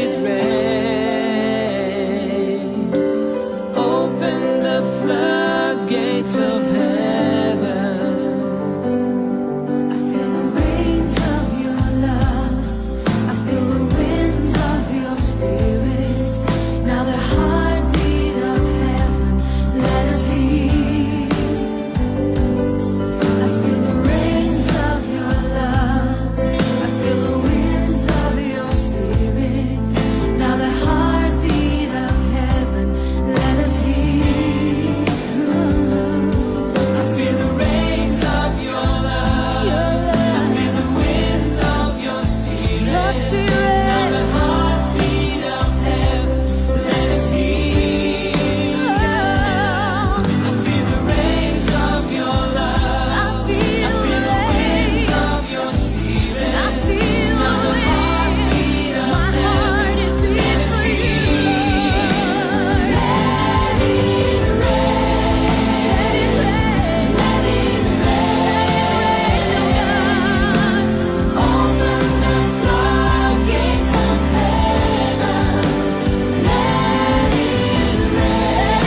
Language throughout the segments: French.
it rain. Open the floodgates of heaven. I feel the rains of your love. I feel the winds of your spirit. Now the heartbeat of heaven, let us hear. I feel the rains of your love. I feel the winds of your spirit. Now the heartbeat of heaven, let us hear. I feel the rains of your love. I feel the winds of your spirit. Now the heartbeat of heaven, let us hear. I feel the rains of your love. I feel I feel the winds of your spirit. I feel Now the heartbeat of my heart heaven, it let beats us for you. hear. Let it rain, let it rain, oh God. Open the floodgates of heaven. Let it rain,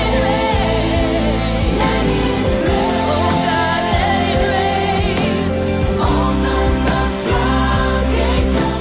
let it rain, oh God, let it rain. Open the floodgates of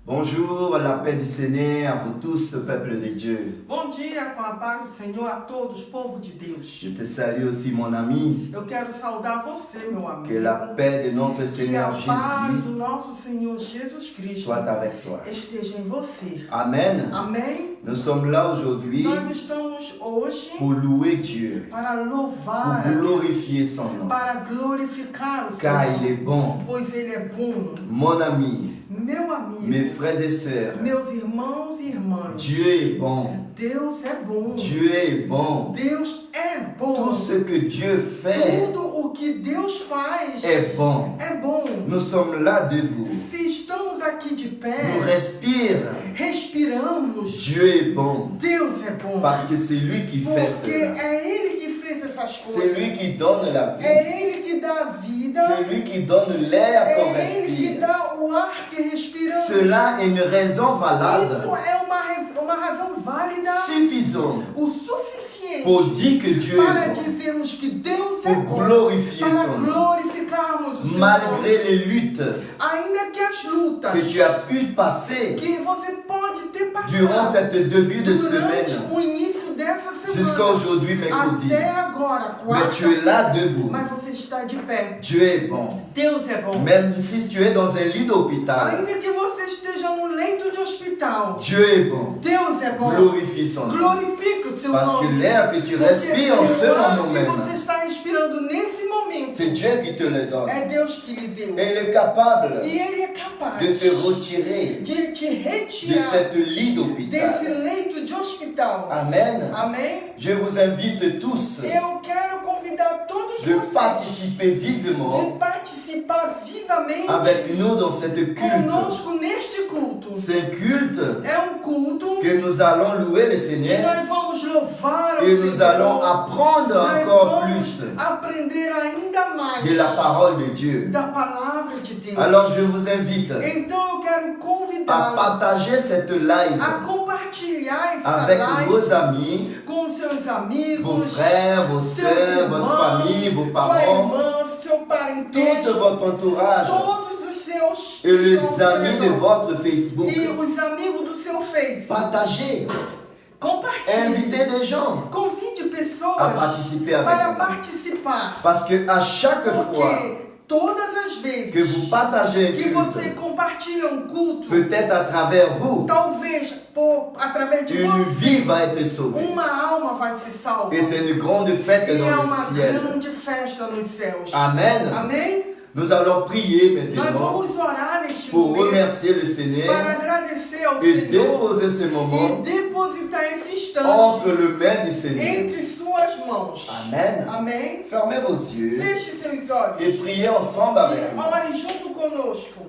Bonjour, la paix du Seigneur à vous tous, peuple de Dieu. Bom dia, com a paz do Senhor a todos, povo de Deus. Je te salue aussi, mon ami. Eu quero saudar você, meu amigo. Que la paix de notre Que a Seigneur paz Jésus do nosso Senhor Jesus Cristo soit avec toi. esteja em você. Amen. Amém? Nous sommes là aujourd'hui Nós estamos hoje pour louer Dieu, para pour louvar, a Deus, glorifier son nom, para glorificar o car Senhor, il est bon. pois Ele é bom. Mon ami, Meu amigo, mes frères et sœurs, meus irmãos e irmãs, Dieu est bon. Deus é bom. Dieu est bon. Deus é bom. Tout ce que Dieu fait Tudo o que Deus faz est bon. é bom. Nous sommes là debout. Se estamos aqui de Nous pé, respirons. respiramos, Dieu est bon. Deus é bom. Parce que c'est lui qui fait Porque cela. é Ele que fez essas C'est lui coisas. qui donne la vie. É Ele que dá a vida. C'est lui qui donne l'air qu'on É Ele que respire. dá o ar que respiramos. Cela est une raison valable, Isso é uma razão válida, suffisante, o suficiente pour dire que Dieu para est bon. dizermos que Deus é Pour bom, glorifier para son nom. glorificarmos o seu nome. Malgré les luttes Ainda que as lutas que tu as pu passer que você pode ter durant passado cette début de durante semaine, o início dessa jusqu'à semana, aujourd'hui, mercredi. até agora, Mais tu es là quarta-feira, debout. mas você está de pé. Dieu est bon. Deus é bom. Même si tu es dans un lit d'hôpital, Ainda que você esteja no leito de hospital, Dieu est bon. Deus é bom. Glorifie son nom. Glorifique o seu Parce que nome. l'air que tu Porque respires en ce o ar moment que même, você está respirando nesse momento c'est Dieu qui te le donne. é Deus que lhe deu. Et il est capable E Ele é capaz de te retirer de te de retirar cette lit desse d'hôpital. leito de hospital. Amen. Amém? Je vous invite tous Eu quero convidar todos de vocês participer vivement de participar vivamente avec nous dans cette culte. conosco neste culto. C'est un culte É um culto que nous allons louer le que Seigneur nós vamos louvar ao et nous Senhor. allons apprendre Nós encore vamos plus aprender ainda mais de la parole de Dieu. da palavra de Deus. Alors je vous invite Então eu quero à convidá-lo partager cette live a compartilhar essa avec live vos amis, com seus amigos, vos frères, vos seus sœurs, votre irmãos, famille, vos sua parents, irmã, seu tout parentesco, votre entourage todos os seus et que les estão ao seu amis de redor. votre Facebook. E os amigos do seu Face. Partagez, Compartilhe. invitez des gens Convide pessoas à participer avec para vous. participar. Parce que à chaque fois Porque todas as vezes que vous partagez un que você culte, compartilha um culto, peut-être à travers vous, talvez através de une vie você, va être sauvée. uma alma vai ser salva. Et c'est une grande fête E é dans le uma ciel. grande festa nos céus. Amen. Amém? Nous allons prier Nós maintenant vamos orar neste pour momento remercier le Seigneur para agradecer ao et Senhor déposer ce e moment depositar esse instante entre les mains du Seigneur. entre suas mãos. Amen. Amém? Fermez vos yeux Feche seus olhos et priez ensemble avec e nous. ore junto conosco.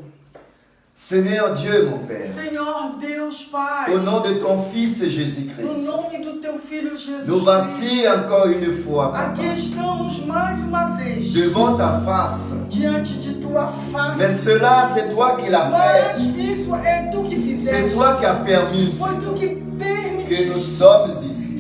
Seigneur Dieu, mon Père, Senhor Deus Pai, au nom de ton Fils no Jésus-Christ, nome do teu Filho Jesus nous voici encore une fois, Papa, aqui estamos mais uma vez devant ta face. diante de tua Mais face. cela, c'est toi qui l'as Mas fait. isso é tu que C'est fizeste. toi qui as permis Foi tu que que nous permitiste sommes ici.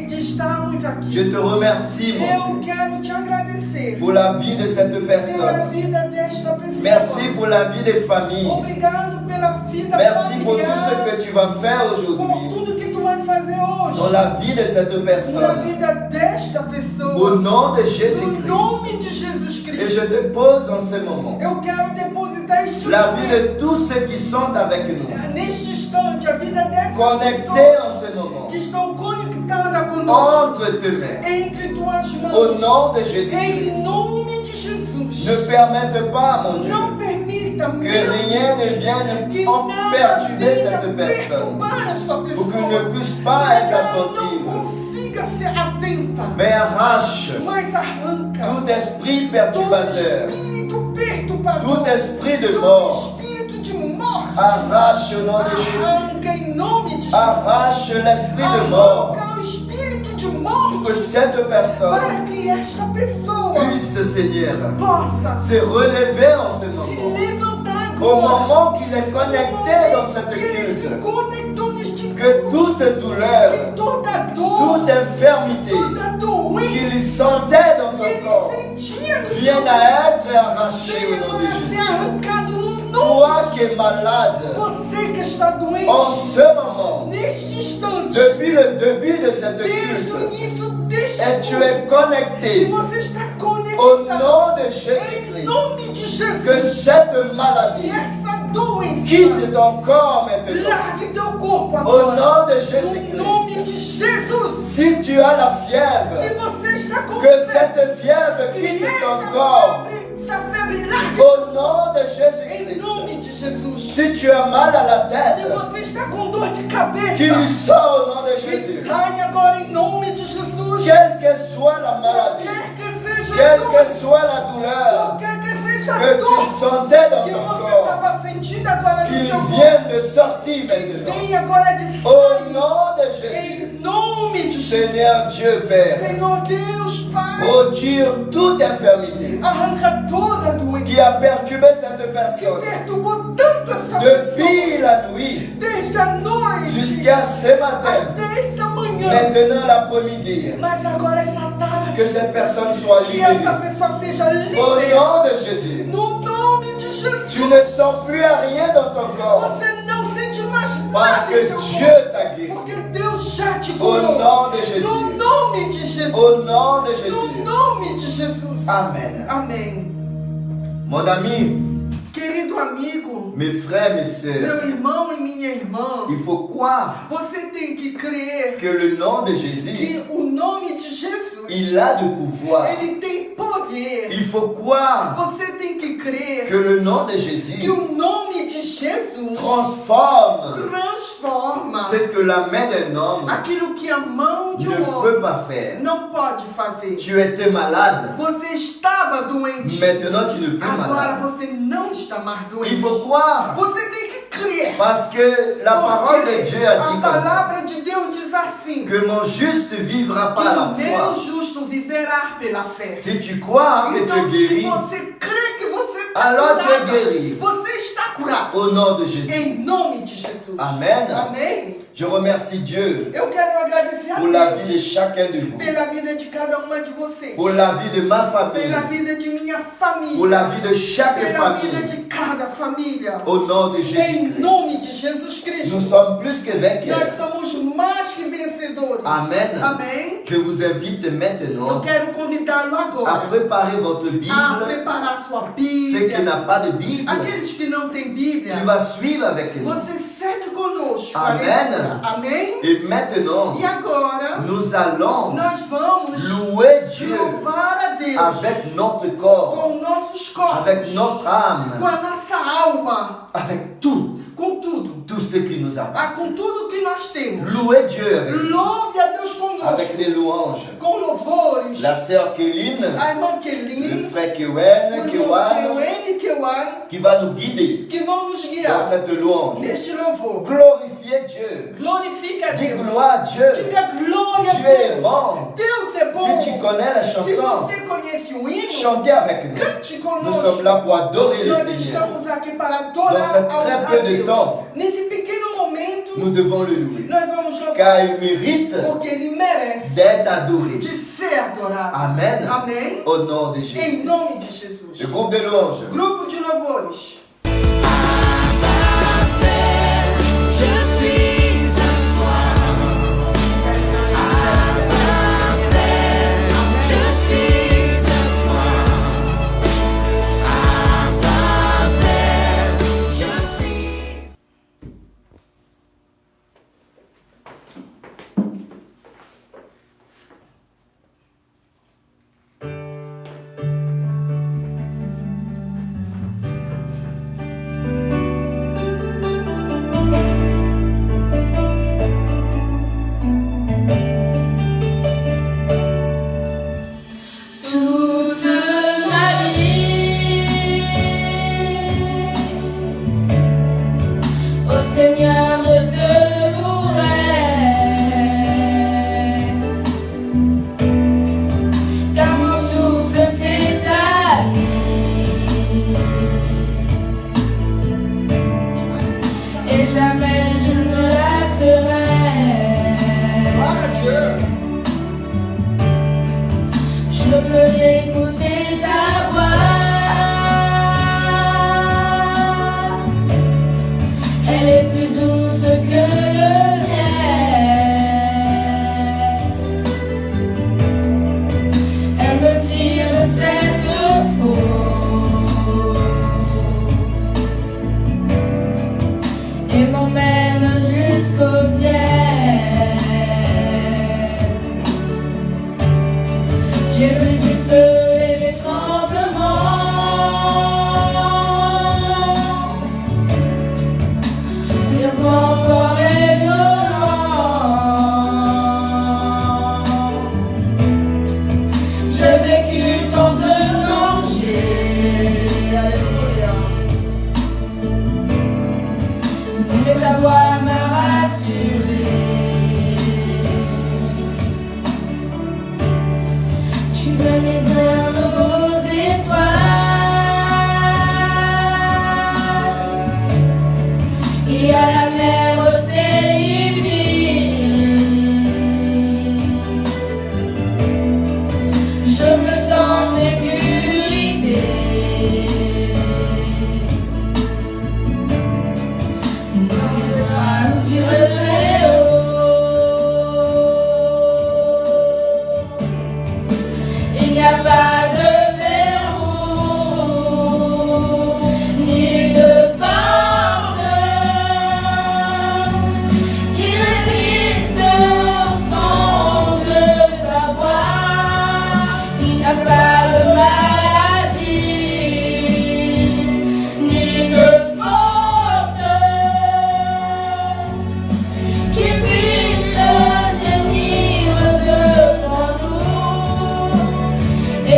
de estarmos aqui. Je te remercie, mon Eu Dieu, quero te agradecer pour la vie de cette pela personne. vida desta pessoa. Merci pour la vie des familles. Obrigado pela vida Merci pour familiar, tout ce que tu vas faire por aujourd'hui tudo que tu vai fazer dans hoje la vie de cette na personne. vida desta Au pessoa. nom de No Jésus-Christ. nome de Jesus Et Cristo. je dépose en ce moment Eu quero depositar este la vie momento, de tous ceux qui sont avec nous, neste instante, a vida dessas connectés pessoas en ce moment, que estão conectadas conosco entre tes mains. entre tuas mãos. Au nom de Em Jésus-Christ. nome de Jesus. Ne permette pas, mon Dieu, Não permita, que meu rien ne Deus, vienne que en nada perturber venha cette personne, perturbar esta pour pessoa. qu'elle ne puisse pas Para que être ela não attentive. consiga ser atenta, Mais arrache mas arranca tout esprit todo perturbateur, espírito perturbador, tout esprit de todo mort. espírito de morte. Arrache au nom de Jésus. Arranca em nome de Jesus. Arrache l'esprit de mort. Arranca o espírito de Pour morte que cette personne para que esta pessoa puisse, Seigneur, possa se relever en ce se moment. levantar Au agora. moment qu'il est connecté dans cette Que ele se culte, conectou neste que culto, toute douleur, que toda dor, toute infirmité toda doença qu'il sentait dans que son ele corps sentia no vienne seu à être arrachée venha au nom de agora ser Jésus. arrancado no nome. Toi qui es malade, Você que está doente, en ce moment, neste instante, depuis le début de cette desde o culte, início deste et tu culto, es e connecté você está au conectado nom de em Jésus-Christ, nome de que Jesus. cette E maladie essa doença quitte ton corps maintenant. largue teu corpo Au agora. nom de No nome Jésus-Christ. de Jesus. Si tu as la Se fièvre, você está com que febre, cette fièvre que quitte essa ton corps. febre largue Au nom de em Jésus-Christ. nome de Jesus. Si tu as mal à la Se tête, você está com dor de cabeça, qu'il sort au nom de que Jésus. sai agora em nome de Jesus. Quelle que soit la maladie, Qualquer que seja a quelle dor, que soit la douleur qualquer que seja a que tu dor sentais dans que ton você corps, estava sentindo agora no qu'il seu corpo, vienne de sortir maintenant. vem agora de Au sair nom de Jésus. em nome de Jesus. Seigneur Dieu Père, Senhor Deus Pai, retire toute infirmité arranca toda doença qui a perturbé cette que personne perturbou tanto essa pessoa depuis la nuit desde a noite jusqu'à ce matin, até essa manhã. maintenant l'après-midi. Mas agora essa tarde, Que cette personne soit que essa libérée. pessoa seja Au livre nom de Jésus. no nome de Tu Jesus. ne sens plus à rien dans ton corps Você não sente mais parce nada que em seu Dieu corpo, t'a guéri. porque Deus já te Au curou. nom de No Jésus. nome de Jesus. Au nom de No Jésus. nome de Jesus. Amen. Amém. Mon ami, Querido amigo, mes frères, mes sœurs, meu irmão e minha irmã, il faut croire você tem que crer que le nom de Jésus, que o nome de Jesus, il a du pouvoir. ele tem poder. Il faut croire Você tem que crer que le nom de Jésus que o nome de Jesus transforme transforma ce que la main d'un homme aquilo que a mão de ne um peut homem pas faire. não pode fazer. Tu étais malade, Você estava doente, maintenant tu n'es plus agora malade. você não está mais doente. Il faut croire Você tem que crer. parce que la parole de Dieu a dit a comme ça, palavra de Deus diz assim: que mon juste vivra que par la o meu foi. justo viverá pela fé. Si tu crois que tu Então, es se guéri, você crê que você está alors tu es curado, guéri. você está curado. Au nom de Jésus. Em nome de Jesus. Amen. Amém. Je remercie Dieu Eu quero agradecer a pour la Deus vie de chacun de vous, pela vida de cada uma de vocês, pour la vie de ma famille, pela vida de minha família, pour la vie de chaque pela vida famille. de cada família. Au nom de Em Jésus-Christ. nome de Jesus Cristo. Nous sommes plus que Nós vainqueurs. somos mais que vencedores. Amen. Amém. Je vous invite Eu maintenant quero convidá-lo à agora préparer votre a Bible. preparar sua Ceux qui Bíblia. n'ont pas de Bible, Aqueles que não têm Bíblia, tu vas suivre avec nous. você segue conosco. Amen. Aleluia. Amém. Et maintenant, E agora, nous allons nós vamos louer Dieu louvar a Deus Deus avec notre corps, com nossos corpos, avec notre âme, com a nossa alma, avec tout, com tudo, tout ce qui nous appartient. com tudo que nós temos. Louez Dieu avec, Louve a Deus conosco, avec les louanges. com louvores. La sœur Kéline, A irmã le Kelly, frère o Kewen, irmão Kewan, Kewane e Kewan, qui va nous guider que vão nos dans guiar cette louange. neste louvor. Glorifiez Dieu. Glorifique a Dis Deus. gloire à Dieu. Diga glória a Dieu est Deus. bon. Deus é bom. Si tu connais la Se chanson, você conhece o hino, chantez avec nous. cante Nous conosco. sommes là pour adorer le Nós Seigneur. estamos aqui para Dans adorar ce très a peu de Deus. temps, Nesse pequeno momento, nous devons le louer. nós vamos louvar. Car il mérite Porque Ele merece d'être adoré. de ser adorado. Amen. Amém? Au nom de Jésus. Em nome de Jesus. Le groupe de louanges. Grupo de louvores. Je suis à toi. Abba Père, je suis à toi. Abba Père, je suis. Toute ma vie, ô Seigneur, je te louerai, car mon souffle c'est ta vie, et jamais je ne me lasserai. Glória a Deus. Je peux écouter ta voix, elle est plus douce que le miel, elle me tire de cette faute et m'emmène jusqu'au ciel. J'ai vu du feu et des tremblements, des vents forts et violents. J'ai vécu tant de dangers, alléluia, mais ta voix m'a rassuré. Tu me mets un aux étoiles et à la mer c'est limite. Je me sens en sécurité. Dans tes bras, tu me très haut. Il n'y a pas de verrou, ni de porte qui résiste au son de ta voix. Il n'y a pas de maladie, ni de faute qui puisse tenir devant nous. Et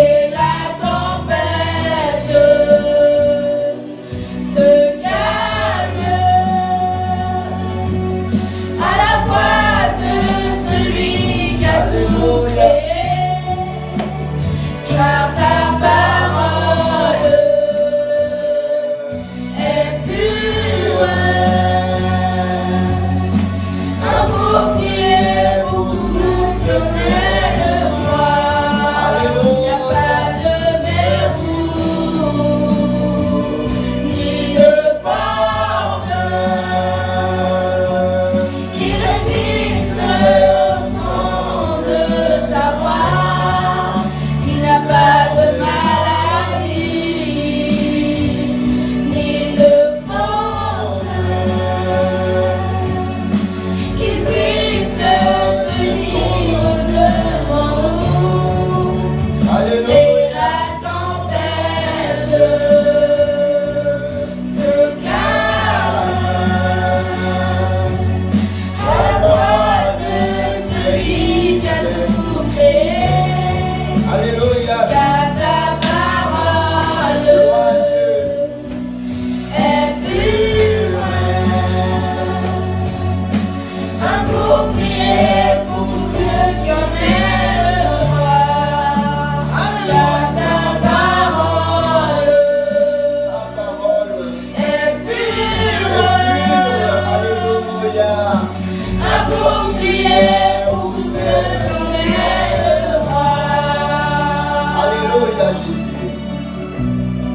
Alléluia, Jésus.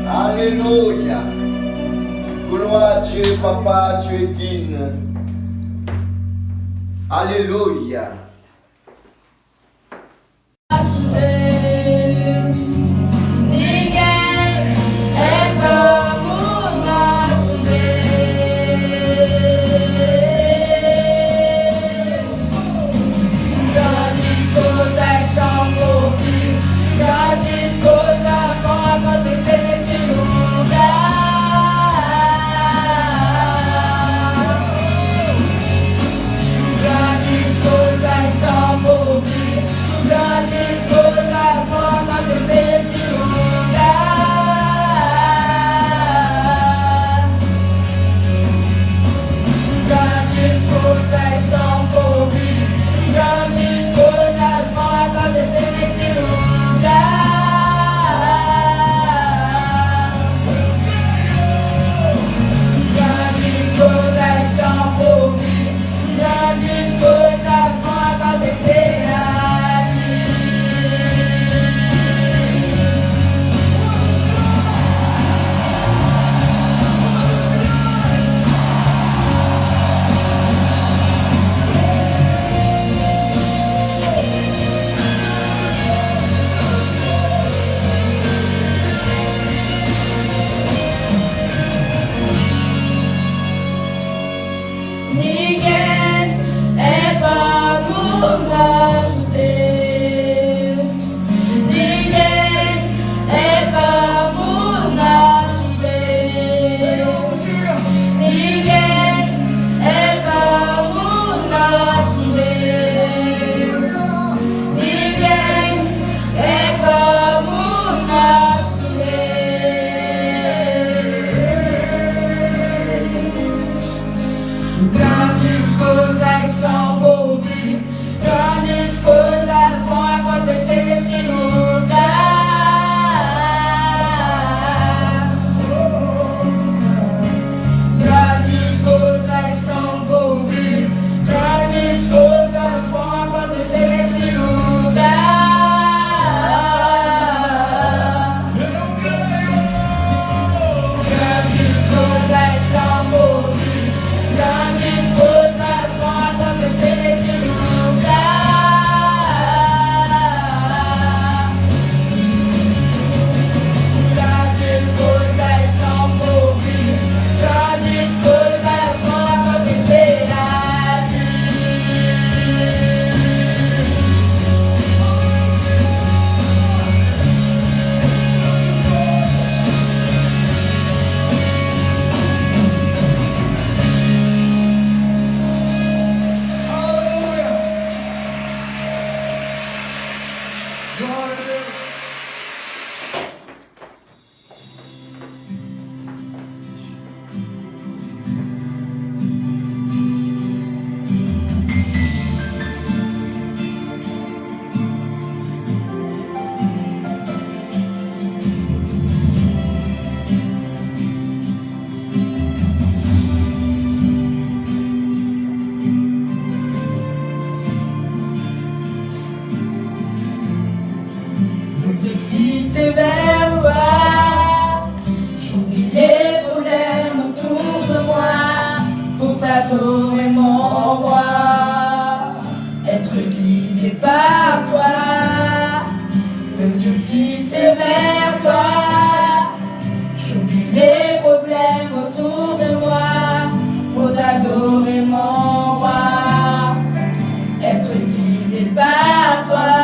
Alléluia. Gloire à Dieu, Papa, tu es digne. Alléluia. t'adorer mon roi, être guidé par toi, les yeux fixés vers toi. J'oublie les problèmes autour de moi pour t'adorer mon roi, être guidé par toi.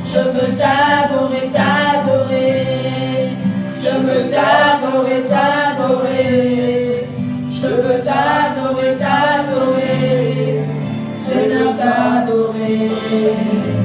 Je veux t'adorer, t'adorer, je veux t'adorer, t'adorer, je veux t'adorer, t'adorer, Seigneur t'adorer.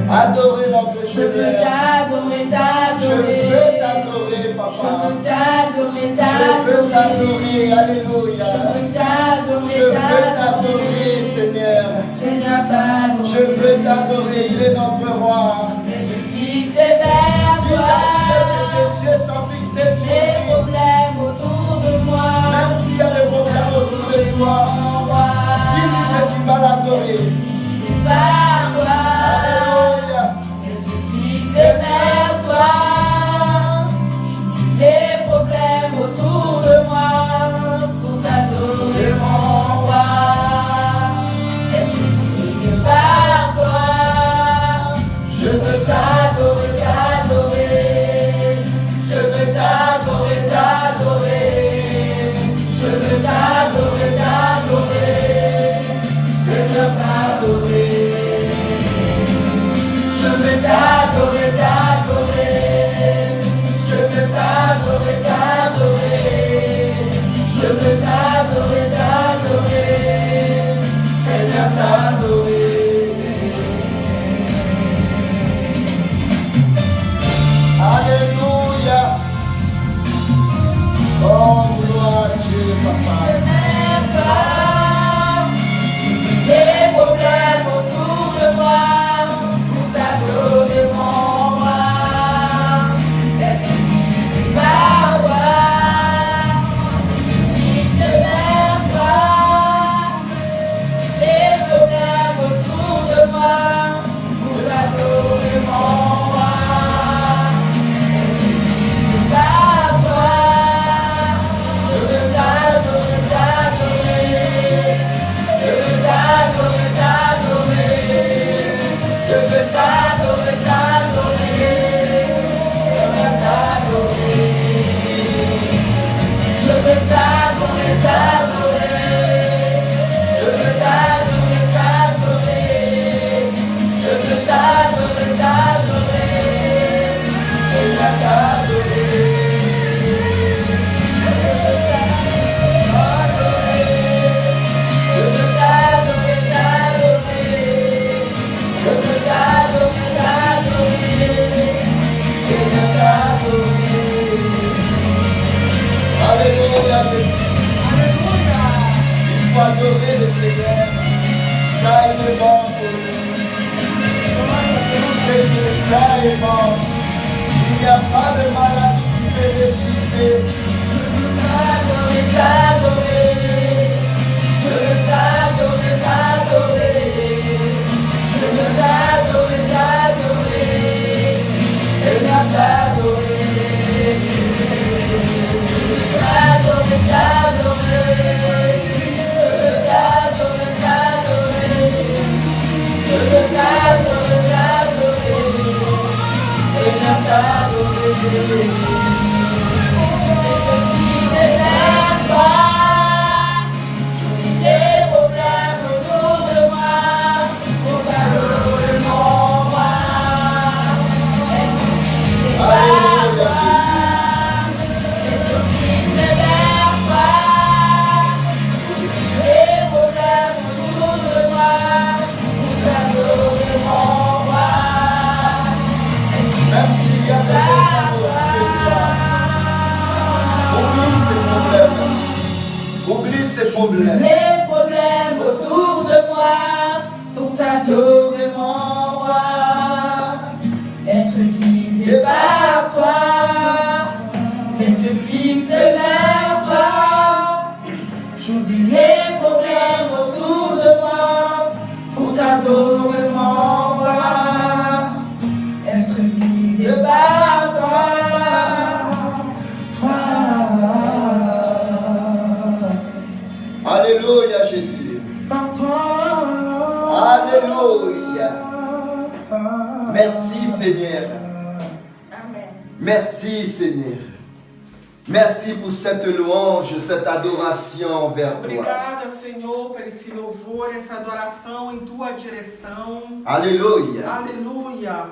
Adorer notre Je veux Seigneur. t'adorer, Je t'adorer, veux t'adorer, je papa. veux t'adorer, Je veux t'adorer, t'adorer, alléluia. je veux t'adorer, Je veux t'adorer, Seigneur. Seigneur t'adorer. Je veux t'adorer, il est notre roi. Les yeux fixés vers Dis toi, que les cieux sont fixés sur les lui. problèmes autour de moi, Même s'il y a des problèmes autour de toi, mon roi, dis-lui que tu vas l'adorer. guidé par toi, Alléluia. les yeux fixés vers toi. Seigneur t'adorer. Alléluia Jésus. Aleluia. Il faut adorer le Seigneur, car il est bon pour nous. Tout ce qu'il fait est bon. Il n'y a pas de maladie qui peut résister. Je veux t'adorer, t'adorer. Je veux t'adorer, t'adorer. Je veux t'adorer, t'adorer. Seigneur t'adorer. T'adorer, t'adorer. Je veux t'adorer, t'adorer. Je veux t'adorer, t'adorer. Seigneur t'adorer. Vers toi, j'oublie les problèmes autour de moi pour t'adorer mon roi. Vers toi, et je fixe vers toi, j'oublie les problèmes autour de moi pour t'adorer mon roi. Même s'il y a des problèmes oublie ces problèmes. Les problèmes autour de moi pour t'adorer mon roi. Être guidé par toi, les yeux fixes vers toi. J'oublie les problèmes autour de moi pour t'adorer mon roi. Être guidé par toi. Alléluia Jésus. Par toi. Alléluia. Merci Seigneur. Amém. Merci Seigneur. Merci pour cette louange, cette adoration envers toi. Obrigada, Senhor, por esse louvor, essa adoração em tua direção. Alléluia. Aleluia.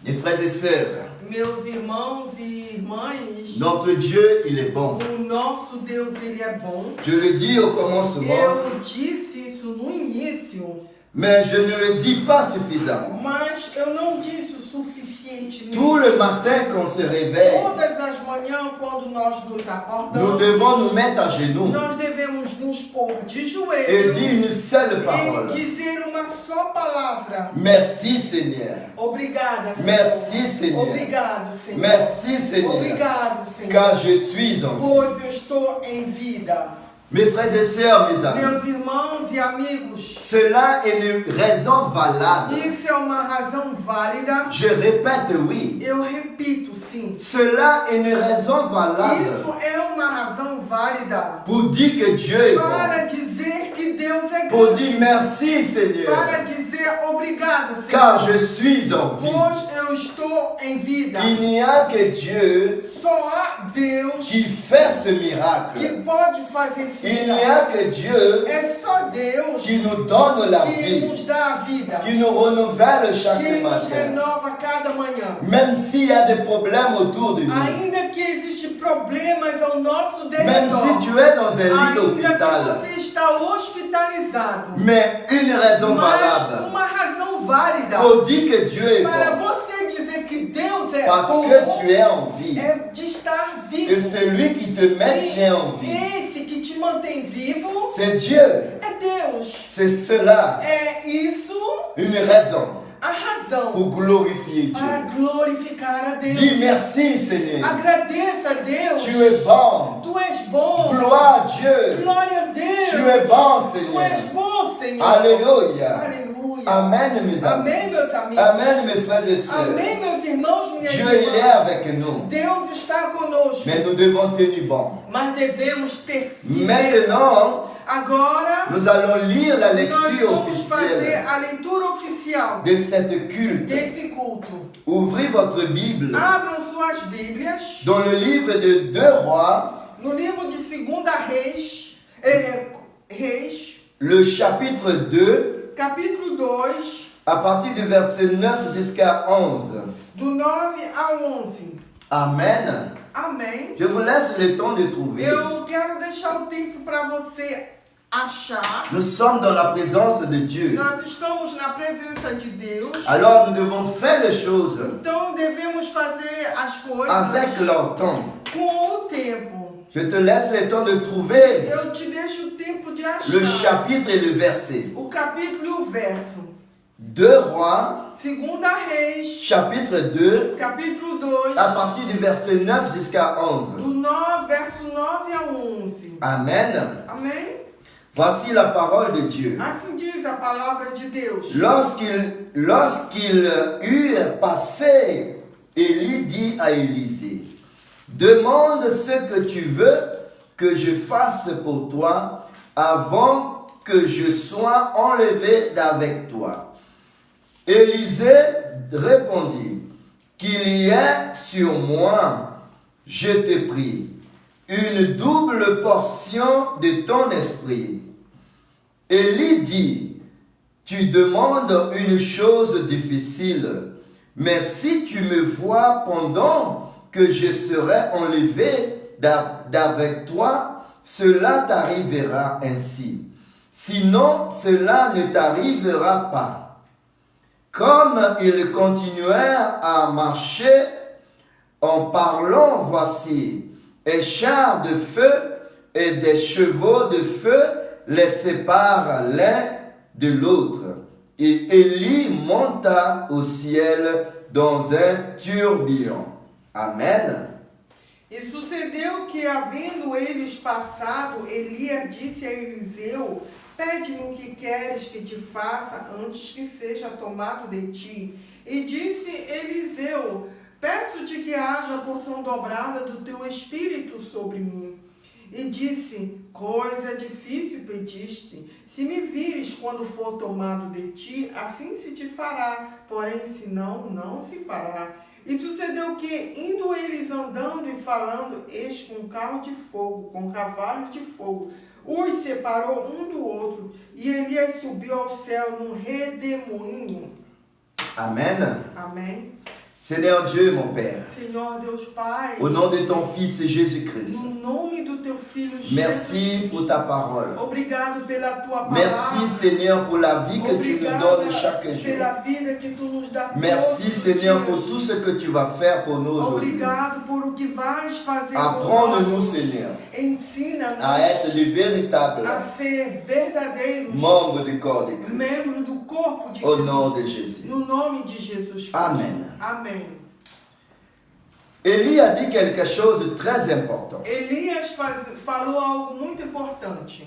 Mes frères et sœurs, Meus irmãos e irmãs, notre Dieu, il est bon. o nosso Deus, ele é bom. Je le dis au commencement, Eu disse isso no início, mais je ne le dis pas suffisamment. mas eu não disse o suficientemente. Tout le matin qu'on se réveille, Todas as manhãs, quando nós nos nous acordamos, devons nous mettre à genoux nós devemos nos pôr de et joelhos dire une seule e parole. dizer uma só palavra. Merci Seigneur. Obrigada, Senhor. Merci, Senhor. Obrigado, Senhor. Merci Seigneur. Obrigado, Senhor. Car je suis en vie. Pois eu estou em vida. Mes frères et sœurs, mes amis, Meus irmãos e amigos, cela est une raison valable. isso é uma razão válida. Je répète oui. Eu repito, sim. Cela est une raison valable Isso é uma razão válida pour dire que Dieu est bon. para dizer que Deus é Pour grande. dire merci Seigneur. Para dizer obrigado, Senhor. Car je suis en vie. Pois eu estou em vida. Il n'y a que Dieu Só há Deus qui fait ce que miracle. pode fazer esse Il n'y milagre. a que Dieu É só Deus qui nous donne la que vie, nos dá a vida, qui nous renouvelle que chaque nos matin. renova cada manhã. Même s'il y a des problèmes autour de nous, Ainda que existem problemas ao nosso même si derredor, tu es dans un lit ainda d'hôpital, que você está hospitalizado, mais une raison mas valable uma razão válida pour dire que Dieu est para bon, você dizer que Deus é parce bom que tu es en vie. é de estar vivo. Et celui qui te maintient en vie, Esse que te mantém vivo c'est Dieu. é Deus. C'est cela, É isso une raison a razão pour glorifier para Dieu. glorificar a Deus. Dis merci Seigneur. Agradeça a Deus. Tu es bon. Tu és bom. Gloire à Dieu. Glória a Deus. Tu es bon Tu Seigneur. és bom, Senhor. Alléluia. Aleluia. Amen mes amis. Amém, meus amigos. Amen mes frères et sœurs. Amém, meus irmãos, minhas Dieu il est irmãs. avec nous. Deus está conosco. Mais nous devons tenir bon. Mas devemos ter firmeza. Maintenant, Agora, nous allons lire la nós lecture vamos fazer officielle a leitura oficial de cette culte. desse culto. Ouvrez votre Bible Abram suas Bíblias dans le livre de 2 Rois, no livro de 2 Reis, le chapitre 2, capítulo 2, à partir du verset 9 jusqu'à 11. do 9 ao 11. Amen. Amém. Je vous laisse le temps de trouver. Eu quero deixar o tempo para você achar. Nous sommes dans la présence de Dieu. Nós estamos na presença de Deus. Alors nous devons faire les choses Então devemos fazer as coisas avec leur temps. com o tempo. Je te laisse le temps de trouver Eu te deixo o tempo de achar le chapitre et le verset. o capítulo e o verso. 2 Rois, Segunda Reis, chapitre 2, capítulo 2, à partir du verset 9 jusqu'à 11. do 9, verso 9 a 11. Amen. Amém? Voici la parole de Dieu. Assim diz a palavra de Deus. Lorsqu'il eut passé, Élie dit à Élisée, demande ce que tu veux que je fasse pour toi avant que je sois enlevé d'avec toi. Élisée répondit, qu'il y ait sur moi, je te prie, une double portion de ton esprit. Élie dit, tu demandes une chose difficile, mais si tu me vois pendant que je serai enlevé d'avec toi, cela t'arrivera ainsi. Sinon, cela ne t'arrivera pas. Comme ils continuèrent à marcher en parlant, voici, un char de feu et des chevaux de feu les séparent l'un de l'autre. Et Élie monta au ciel dans un tourbillon. Amen. E sucedeu que, havendo eles passado, Elias disse a Eliseu, pede-me o que queres que te faça antes que seja tomado de ti. E disse Eliseu, peço-te que haja porção dobrada do teu espírito sobre mim. E disse, coisa difícil pediste, se me vires quando for tomado de ti, assim se te fará, porém se não, não se fará. E sucedeu que, indo eles andando e falando, eis com um carro de fogo, com cavalos de fogo, os separou um do outro, e Elias subiu ao céu num redemoinho. Amen. Amém. Seigneur Dieu, mon Père, Senhor Deus Pai, au nom de ton Fils Jésus-Christ, no nome do teu Filho Jesus, merci pour ta parole. obrigado pela tua palavra. Merci Seigneur pour la vie que tu nous donnes chaque jour. pela vida que tu nos dá Merci todos os Seigneur dias. pour tout ce que tu vas faire pour nous aujourd'hui. Obrigado por o que vais fazer Apprends-nous por nós. Seigneur Ensina-nos à être les véritables a ser verdadeiros membres du corps de Christ. membros do corpo de Au Cristo. nom de Jésus. No nome de Jesus Cristo. Amen. Amém. Élie a dit quelque chose de très important Elias falou algo muito importante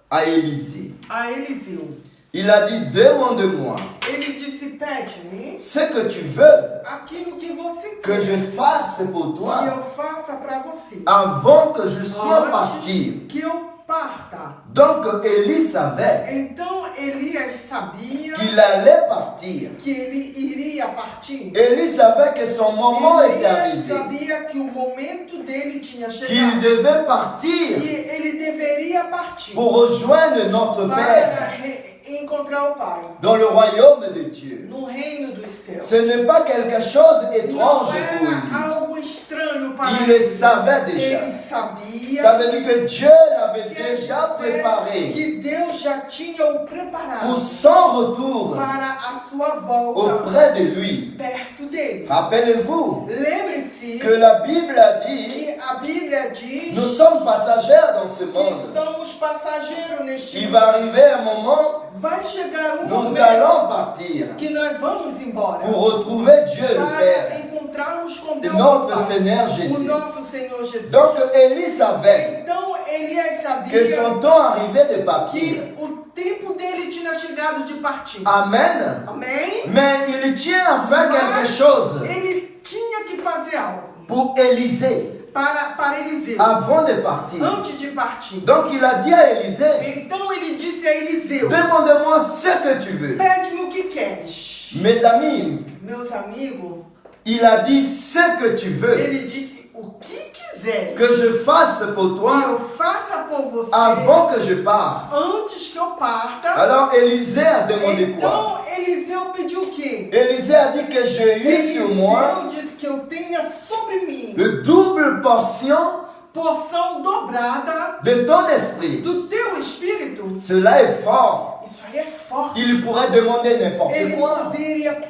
à Élisée. a Eliseu. Il a dit, demande-moi Ele disse, pede-me ce que tu veux aquilo que você que quer je fasse pour que toi eu faça para você. avant que je sois Antes parti. que eu parta. Donc Élie savait Então Elias sabia qu'il allait partir. que ele iria partir. Élie savait que son moment était Elias arrivé, sabia que o momento dele tinha qu'il chegado. devait partir Que ele deveria partir pour rejoindre notre para Père encontrar o Pai dans le royaume de Dieu. no reino dos céus. Ce n'est pas quelque chose Não d'étrange pour era lui. algo estranho para Il le savait déjà. Ele sabia Ça veut dire que Dieu l'avait déjà préparé que Deus já tinha o preparado pour son retour para a sua volta auprès de lui. perto dele. Rappelez-vous Lembre-se que la Bible a dit, que a Bíblia diz nous sommes passagers dans ce que monde. somos passageiros neste Il mundo. va arriver un moment, Vai chegar um nous momento allons partir que nós vamos embora pour retrouver Dieu le para Père, encontrarmos com Deus notre o Pai, Seigneur o Jésus. nosso Senhor Jesus. Donc Élie savait Então Elias que sabia son temps arrivait de partir. que o tempo dele tinha chegado de partir. Amen. Amém? Mais il tient à faire quelque chose Ele tinha que fazer algo pour Élisée para Eliseu avant de partir. antes de partir. Donc il a dit à Élisée, Então ele disse a Eliseu: demande-moi ce que tu veux. pede-me o que queres. Mes amis, Meus amigos, il a dit ce que tu veux. ele disse o que quiser. quiser que je fasse pour que toi eu faça por você avant que je parte. antes que eu parta, Alors Élisée a demandé quoi? então Eliseu pediu o quê? Élisée a dit que j'ai eu sur moi Eliseu disse que eu tenha sobre mim le double portion porção dobrada de ton esprit. do teu espírito. Cela est fort. Isso aí é forte. Il pourrait demander n'importe Ele quoi. poderia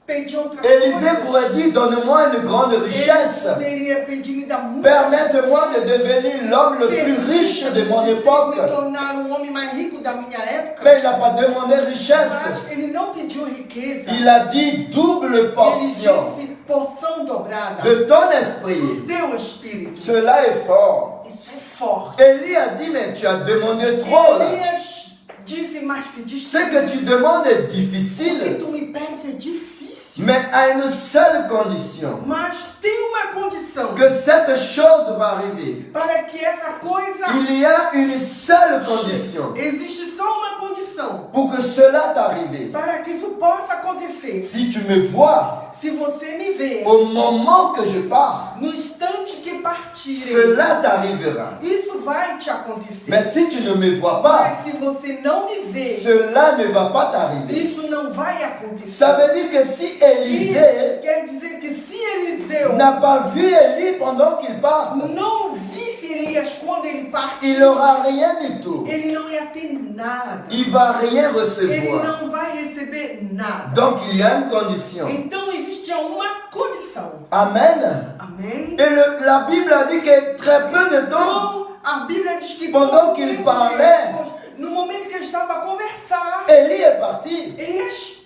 pedir outra Élisée coisa. pourrait dire, donne-moi une grande richesse. Ele poderia pedir, me dá muita Permette-moi de devenir l'homme le plus riche de mon époque. me tornar o homem mais rico da minha época. Mais il n'a pas demandé richesse. Mas ele não pediu riqueza. Il a dit double Ele portion disse porção dobrada de ton do esprit. teu espírito. Cela est fort. Isso é forte. Élie a dit, mais tu as demandé trop là. Elias disse, mas pediste Ce que tu demandes est o que difficile, tu me pedes é difícil. mais à une seule condition. Mas tem uma condição. Que cette chose va arriver. Para que essa coisa Il y a une seule condition existe só uma condição. pour que cela t'arrive. Para que isso possa acontecer. Si tu me vois Se você me vê au moment que je pars, no instante que partirem, cela t'arrivera. isso vai te acontecer. Mais si tu ne me vois pas, Mas se você não me vê, cela ne va pas t'arriver. isso não vai acontecer. Ça veut dire que si Isso Élisée quer dizer que se Eliseu n'a pas vu Élie pendant qu'il part, não visse Elias quando ele partiu, il n'aura rien du tout. ele não ia ter nada. Il va rien Ele recevoir. não vai receber nada. Donc il y a une condition. Então existia uma condição. Amen. Amém? Et la Bible a dit que très peu de temps, Então, a Bíblia diz que Pendant pouco qu'il tempo parlait, depois, no momento que ele estava a conversar, Élie est parti. Elias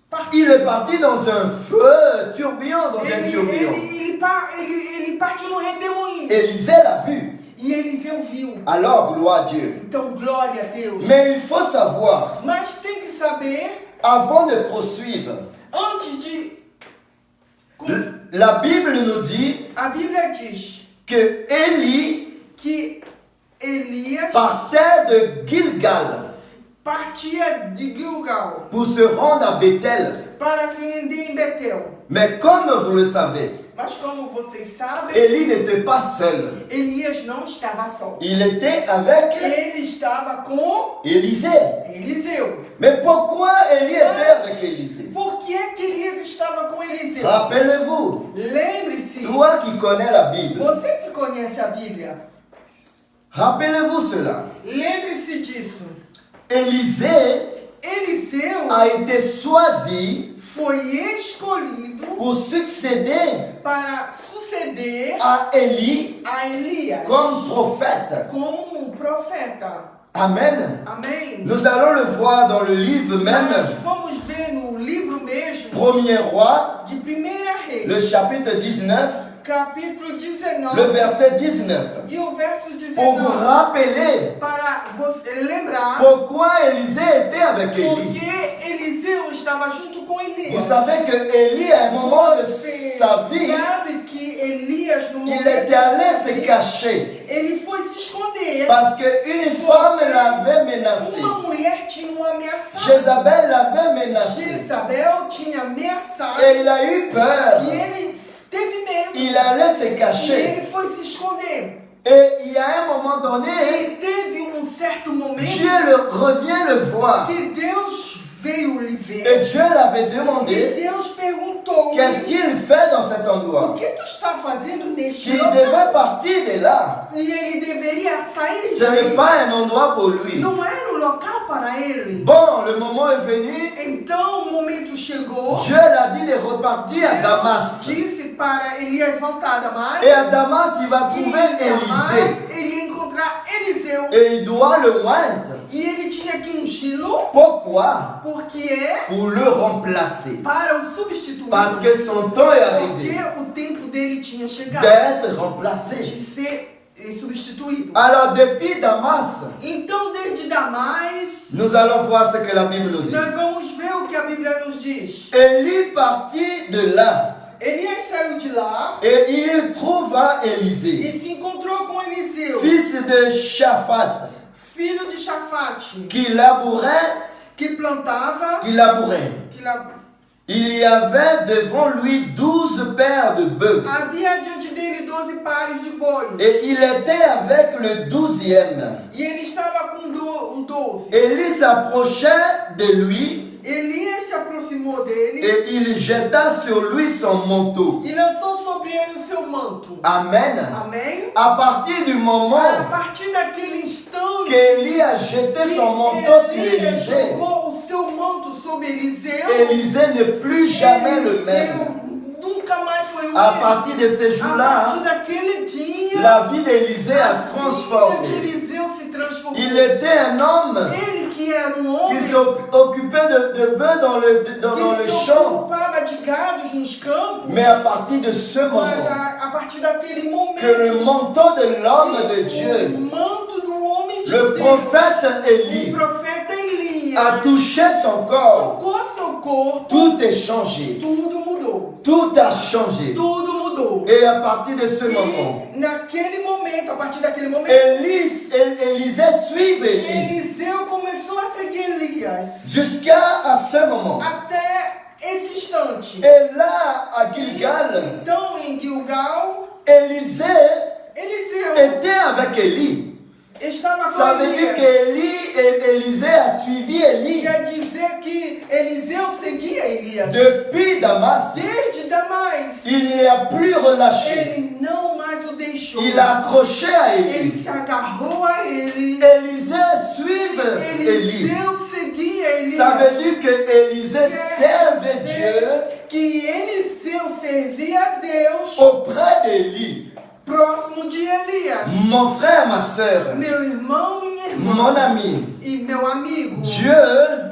partiu. Il est parti dans un feu tourbillon, dans un Ele tourbillon. partiu no redemoinho. Élisée l'a vu. E Eliseu viu. Alors, gloire à Dieu. Então, glória a Deus. Mais il faut savoir, Mas tem que saber, avant de poursuivre, antes de... la Bible nous dit A Bíblia diz que Élie que Elias partait de Gilgal partia de Gilgal pour se rendre à Bethel. para se render em Betel. Mais comme vous le savez, Mas como vocês sabem, Élie n'était pas seul. Elias não estava só. Il était avec Ele estava com Élisée. Eliseu. Mais pourquoi Élie était avec Élisée? Por que é que Elias estava com Eliseu? Rappelez-vous, Lembre-se, toi qui connais la Bible, você que conhece a Bíblia, rappelez-vous cela. lembre-se disso. Élisée Eliseu a été choisi foi escolhido pour succéder para suceder à Élie a Elias comme prophète. como profeta. Amen. Amém? Nous allons le voir dans le livre même, Nós vamos ver no livro mesmo Premier Roi, de 1 Reis, le chapitre 19, capítulo 19, le verset 19. e o verso 19, Pour vous rappeler para você lembrar pourquoi Élisée était avec Élie. porque Eliseu estava junto com Elias. Vous savez que Élie, à un moment de Você sa vie, sabe que Elias, no il momento était allé da se vida, cacher ele foi se esconder. parce qu'une femme l'avait menacé. Uma mulher tinha o ameaçado. Jézabel l'avait menacé. Jezabel tinha ameaçado. Et il a eu peur. E ele teve medo. Il allait se E cacher. ele foi se esconder. Et il y a un moment donné, E teve certo momento Dieu revient le voir. que Deus veio lhe ver. Et Dieu l'avait E demandé, Deus perguntou: qu'est-ce qu'il fait dans cet o endroit? que tu está fazendo neste Qu'il local? devait partir de là. E ele deveria sair Ce n'est daí. pas un endroit pour lui. Não era o local para ele. Bon, le moment est venu. Então o momento chegou. Dieu l'a dit de repartir à Deus Damas. disse para Elias voltar a Damas. Et à Damas, il va E trouver em Élisée. Damas ele ia encontrar Eliseu. Et il doit le oindre. E ele tinha que ungí-lo. Pourquoi? Porque Pour le remplacer. para o substituir. Parce que son temps est Porque arrivé o tempo dele tinha chegado d'être remplacé. de ser substituído. Alors, depuis Damas, Então, desde Damas, nous allons voir ce que la Bible nous dit. nós vamos ver o que a Bíblia nos diz. Élie partit de là Elias saiu de lá et il trouva Élisée, e se encontrou com Eliseu, fils de Shaphat, filho de Chafate, qui labourait, que plantava, qui labourait. que Il y avait devant lui 12 paires de bœufs havia diante dele 12 pares de bois. Et il était avec le 12e. E ele estava com o 12. Élie s'approchait de lui Elias se aproximou dele et il jeta sur lui son manteau. e lançou sobre ele o seu manto. Amen. Amém? À partir du moment A partir daquele instante, qu'Élie a jeté son manteau sur Elias Élisée, jogou o seu manto sobre Eliseu. Élisée n'est plus jamais le même. Eliseu nunca mais foi o À mesmo. partir de ce A jour-là, partir daquele dia, la vie d'Élisée a a vida de transformé. Eliseu se transformou. Il était un homme Ele que era homem qui s'occupait de bœufs dans le que se champ. ocupava de gados nos campos, Mais à partir de ce mas moment, a partir daquele momento, que le manteau de l'homme de o Dieu, manto do homem de le Deus, prophète o Élie, profeta a Elias, touché son corps, tocou seu corpo, tout est changé. tudo mudou. Tout a changé. Tudo mudou. Et à partir de ce moment, E naquele momento, a partir daquele momento, Élisée suivait Élie Eliseu começou a seguir Elias jusqu'à ce moment. até esse instante. Et là, à Gilgal, Então, em Gilgal, Élisée Eliseu était avec Élie. estava com Ça veut dire Elias. qu'Élisée a suivi Élie Quer dizer que Eliseu seguia Elias. depuis Damas. Desde Damás, Il ne l'a plus relâché. ele não mais o deixou. Il a accroché à Élie. Ele se agarrou a ele. Élisée suive Élie. Eliseu seguia Elias. Ça veut dire que Élisée servait Dieu Que Eliseu servia a Deus auprès d'Élie. próximo de Elias. Mon frère, ma soeur, Meu irmão, minha irmã mon ami, e meu amigo, Dieu,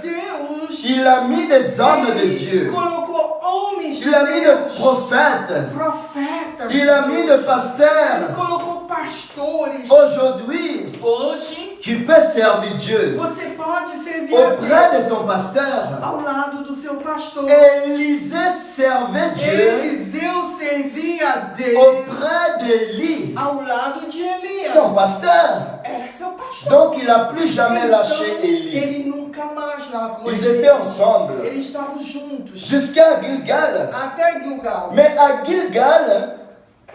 Deus, il a mis des hommes de ele Dieu. colocou homens de Il a mis Deus, des prophètes. profetas, Il a mis des ele pasteurs. colocou pastores. Aujourd'hui, Hoje, tu peux servir Dieu você pode servir a auprès Deus de ton pasteur. ao lado do seu pastor. Élisée servait Dieu Eliseu servia a Deus auprès d'Élie, ao lado de Elias. son pasteur. Era seu pastor. Donc il n'a plus jamais lâché Então, Élie. ele nunca mais largou Ils ele. étaient ensemble Eles estavam juntos jusqu'à Gilgal. até Gilgal. Mais à Gilgal,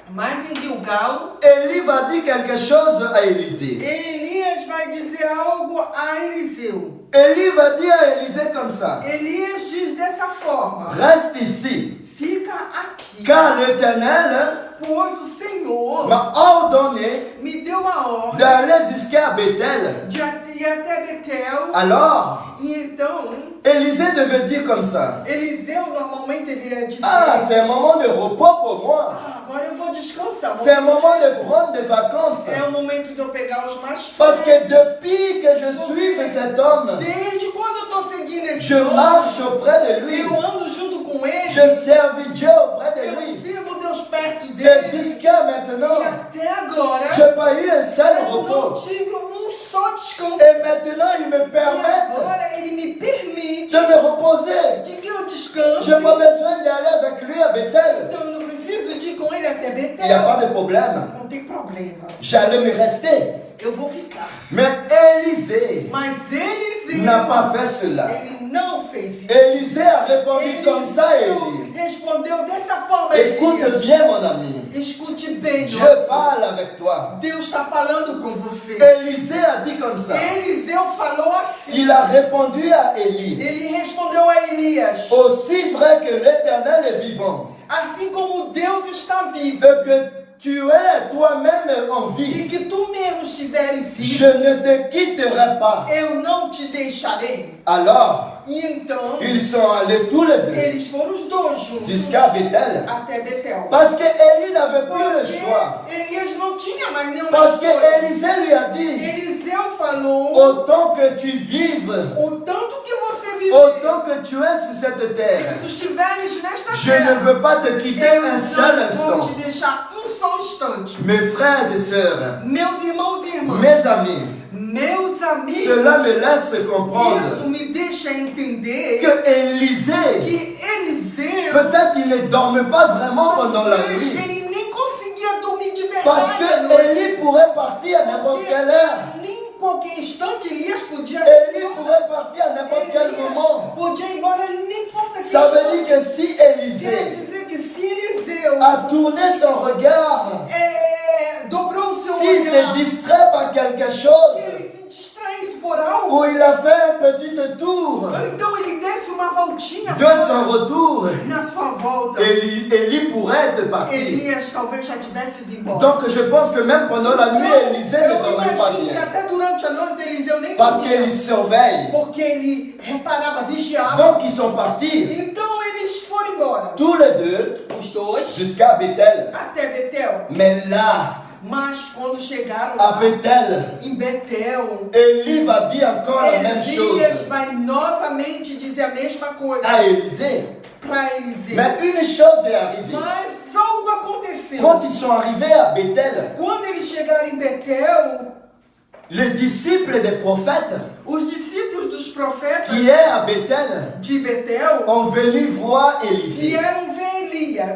Mas em Gilgal, Élie va dire quelque chose à Élisée. Elias vai dizer algo a Eliseu. Élie va dire à Élisée comme ça: Elias diz dessa forma: reste ici, fica aqui, car l'Éternel pois o Senhor m'a ordonné me deu a ordem d'aller jusqu'à Bethel. de ir até Betel. Alors, E então, Élisée devait dire comme ça: Eliseu normalmente deveria dizer: ah, c'est un moment de repos pour moi. agora eu vou descansar. C'est un moment de prendre des vacances. É o momento de eu pegar os mais Parce que depuis que je suis cet homme, Desde quando eu estou seguindo esse je homem, marche auprès de lui. eu ando junto com ele, Je servis Dieu auprès de eu lui. sirvo Deus perto Et dele. jusqu'à maintenant, E até agora, je n'ai pas eu un seul eu não repos. tive só descanso. Et maintenant, il me E permet agora ele me permite de me reposer. de que eu descanse. Je n'ai pas besoin d'aller avec lui à Bethel. Então eu não preciso de ir com ele até Il n'y a pas Betel. de problème. Não tem problema. J'allais me rester. Eu vou ficar. Mais Élisée Mas Eliseu, n'a pas fait cela. ele não fez isso. Élisée a répondu comme ça à Eliseu Élie. respondeu dessa forma a Écoute Elias. bien, mon ami. Escute bem, Dieu meu amigo. parle avec toi. Deus está falando com você. Élisée a dit comme ça. Eliseu falou assim. Il a répondu à Élie: Ele respondeu a Elias: aussi vrai que l'Éternel est vivant, assim como Deus está vivo et que tu es toi-même en e vie, que tu mesmo estiveres je vivo, ne te quitterai pas. eu não te deixarei. Alors, E então, ils sont allés tous les deux eles foram os dois juntos jusqu'à Bethel. até Betel. Parce que Élie n'avait plus le choix. Porque Elias não tinha mais nenhuma Parce que escolha. Élisée lui a dit: Eliseu falou: autant que tu vives, o tanto que você viver, autant que tu es sur cette e que terre, tu estiveres nesta je ne terra, veux pas te quitter eu un seul não vou instant. te deixar só instante. Mes frères et sœurs, Meus irmãos e irmãs, mes amis, meus amigos, cela me laisse comprendre isso me deixa entender que Élisée, que Eliseu, peut-être il ne dormait pas vraiment pendant la talvez nuit. ele nem conseguia dormir de verdade. Parce à que noite. Élie pourrait partir à n'importe Porque quelle heure. em qualquer instante Elias podia Élie pourrait partir à n'importe quel moment. podia ir embora, nem importa que Ça veut instante. dire que si Quer Élisée dizer que se Eliseu a tourné son regard, dobrou o seu s'il s'est olhar, distrait par quelque chose, ele se distraísse por algo, ou il a fait un petit tour então ele desse uma voltinha de son fora, retour, na sua volta, Élie pourrait être parti. Elias talvez já tivesse ido embora. Donc je pense que même pendant la nuit, Élisée ne eu dormait pas imagino que bien. até durante a noite Eliseu nem Parce dormia, qu'il surveille. porque ele reparava, vigiava. Donc ils sont partis, Então eles foram embora, tous les deux, os dois, jusqu'à Bethel. até Betel. Mais là, Mas quando chegaram à lá, Bethel, em Betel, Élie va dire encore la même chose Elias vai novamente dizer a mesma coisa à Élisée. para Eliseu. Mais une chose est arrivée. Mas algo aconteceu. Quand ils sont arrivés à Bethel, Quando eles chegaram em Betel, les disciples des prophètes os discípulos dos profetas qui est à Bethel de Betel ont venu voir Élisée. vieram ver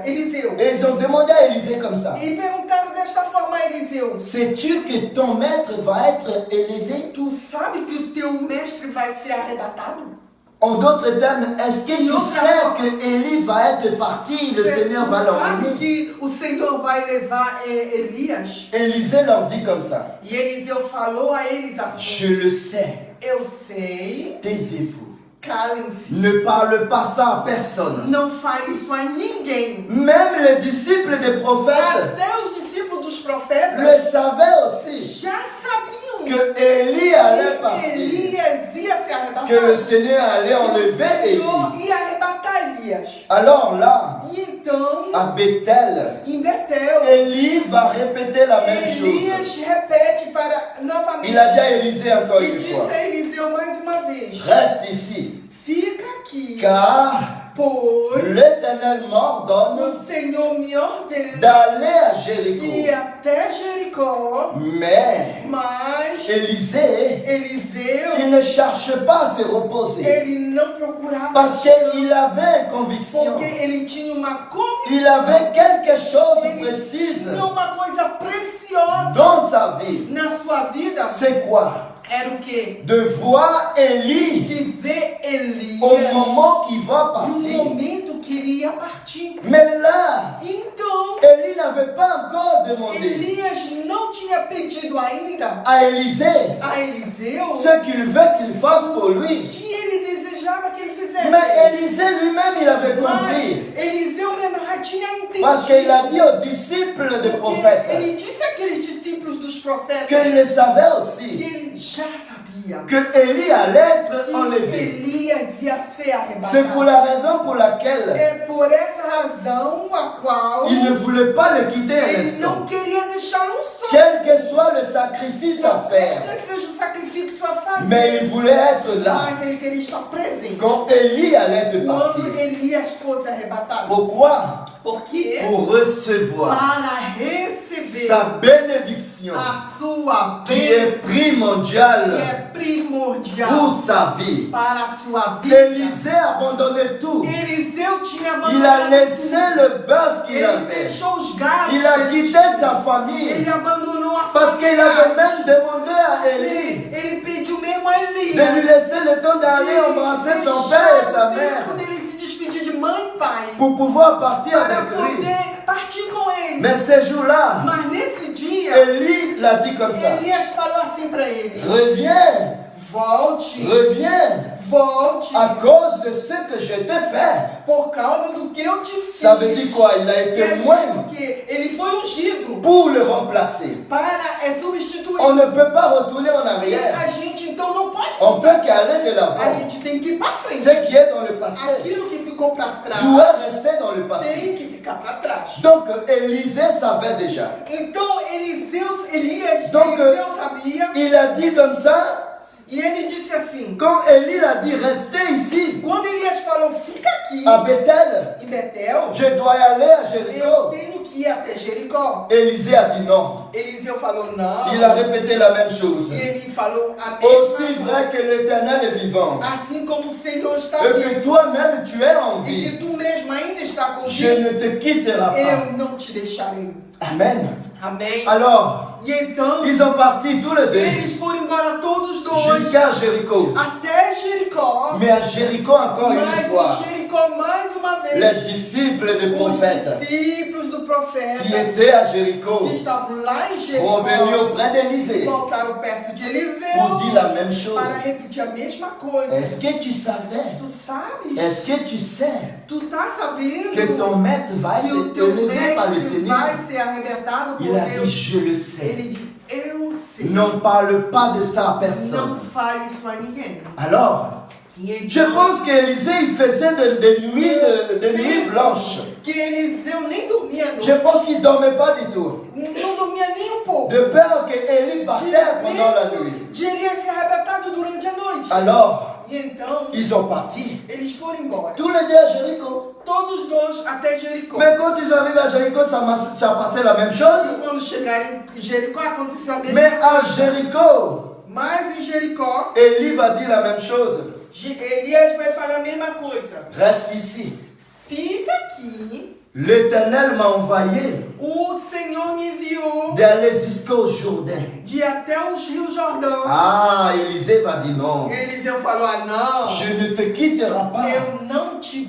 Eliseu Et ils ont demandé à Élisée comme ça. e perguntaram desta forma a Eliseu: Sais-tu que ton maître va être élevé? Tu sabe que o teu mestre vai ser arrebatado? En d'autres termes, est-ce que tu sais que Élie va être parti, le Seigneur va Tu sabe l'emmener? que o Senhor vai levar Elias? Élisée leur dit comme ça. E Eliseu falou a eles assim: Je le sais, Eu sei, taisez-vous. calem-se, Ne parle pas ça à personne. não fale isso a ninguém. Même les disciples des prophètes Até os discípulos dos profetas le savaient aussi já sabiam que Élie allait que partir, Elias ia se arrebatar. que le Seigneur allait Que o enlever Senhor Élie. ia arrebatar Elias. Alors là, E então, à Bethel, em Betel, Élie va répéter la même chose. Elias repete novamente. Il a dit à Élisée encore E une disse fois, a Eliseu mais uma vez: reste ici, Fica aqui, car pois l'Éternel m'ordonne o Senhor me ordena d'aller à de ir Jéricho. até Jericó, Mais mas Élisée, Eliseu, il ne cherche pas à se reposer, ele não procurava parce descanso, qu'il avait une conviction. porque ele tinha uma convicção, Il avait quelque chose de ele précis tinha uma coisa preciosa dans sa vie. na sua vida. C'est quoi? Era o quê? De voir Élie De ver Elias au moment qu'il va no partir. momento que iria partir. Mais là, Então, Élie n'avait pas encore demandé Elias não tinha pedido ainda à Élisée a Eliseu ce qu'il veut qu'il fasse pour lui. que ele desejava que ele fizesse. Mais Élisée lui-même, il avait compris. Mas Eliseu mesmo já tinha entendido. Parce qu'il a dit aux disciples des Porque prophètes ele disse àqueles discípulos dos profetas qu'il le savait que aussi, ele já sabia que Élie allait être que enlevé. Elias ia ser C'est pour arrebatado. la raison pour laquelle É por essa razão a qual il ne voulait pas le quitter un ele instant. não queria deixá-lo só. Quel que soit le sacrifice à faire, Qualquer seja o sacrifício a fazer. mais il voulait être là Mas ele queria estar presente quand Élie allait partir. quando Elias fosse arrebatado. Pourquoi? Porque Pour recevoir para receber sa bénédiction a sua qui est bênção, que primordiale é primordial pour sa vie. para a sua vida. Élisée abandonnait tout. Eliseu tinha Il a abandonado laissé tudo. le bœuf qu'il Ele avait. fechou os gatos. Il a que ele quitté tinha. sa famille. Ele abandonou a Parce qu'il família. avait même demandé à Élie Ele pediu mesmo a de lui Elias laisser le temps d'aller embrasser son père et sa mère Quando ele se despedir de mãe e pai. pour pouvoir partir Para avec lui. poder partir com ele. Mais ce jour-là, Mas nesse dia, Élie l'a dit comme ça. Elias falou assim para ele: Reviens, Volte, reviens volte, à cause de ce que je t'ai fait. por causa do que eu te fiz. Ça veut dire quoi? Il a été loin Porque ele foi ungido pour le remplacer. para substituir. On ne peut pas retourner en E arrière. a gente então não pode On voltar. peut qu'aller de A l'avant. gente tem que ir para frente. Ce qui est dans le passé Aquilo que ficou para trás doit rester dans le passé. tem que ficar para trás. Donc Élisée savait déjà. Então Elias Donc, sabia Il a dit comme ça, e ele disse assim: quand Élie a dit restez ici, quando Elias falou fica aqui à Bethel, em Betel, je dois aller à eu Jéricho. tenho que ir até Jericó. Élisée a dit non. Eliseu falou não. Il a répété la même chose. E ele falou a mesma Aussi vrai que l'Éternel est vivant, assim como o Senhor está et vivo que toi-même tu es en e vie, que tu mesmo ainda está je comigo, ne te quitterai pas. eu não te deixarei. Amen. Amém. Alors, E então ils sont partis tous les deux eles foram embora todos dois jusqu'à Jéricho. até Jericó. Mais à Jéricho encore une Mas fois, em Jericó mais uma uma vez, les disciples du prophète os discípulos do qui profeta étaient à Jéricho que estavam lá em revenus Jericó auprès d'Élisée voltaram perto de pour Eliseu dire la même chose. para repetir a mesma coisa. Est-ce que tu savais? Tu sabes? Est-ce que tu sais Tu tá sabendo que ton maître va que o être teu élevé par le mestre Seigneur? vai ser arrebentado por Il a dit, Deus? je le sais. Ele diz, eu sei. N'en parle pas de ça à Não personne. fale isso a ninguém. Alors, E então, je pense qu'Élisée, il faisait des nuits blanches. que Eliseu nem dormia à Je noite. pense qu'il ne dormait pas du tout. Não dormia nem um pouco. De peur qu'Élie partait pendant la nuit. De ele ia ser arrebatado durante a noite. Alors, E então, ils sont partis. eles foram embora. Tous les deux à Jéricho. Todos dois até Jericó. Mais quand ils arrivent à Jéricho, ça passait la même chose. E quando chegaram em Jericó, aconteceu a mesma Mais à coisa. Jéricho, Mas em Jericó, Élie va dire la même chose. Elias vai falar a mesma coisa. Reste ici. Fica aqui. L'Éternel m'a envoyé O Senhor me enviou d'aller jusqu'au Jourdain. de ir até o Rio Jordão. Ah, Élisée va dire non. Eliseu falou, ah não, Je ne te quitterai pas. eu não te Il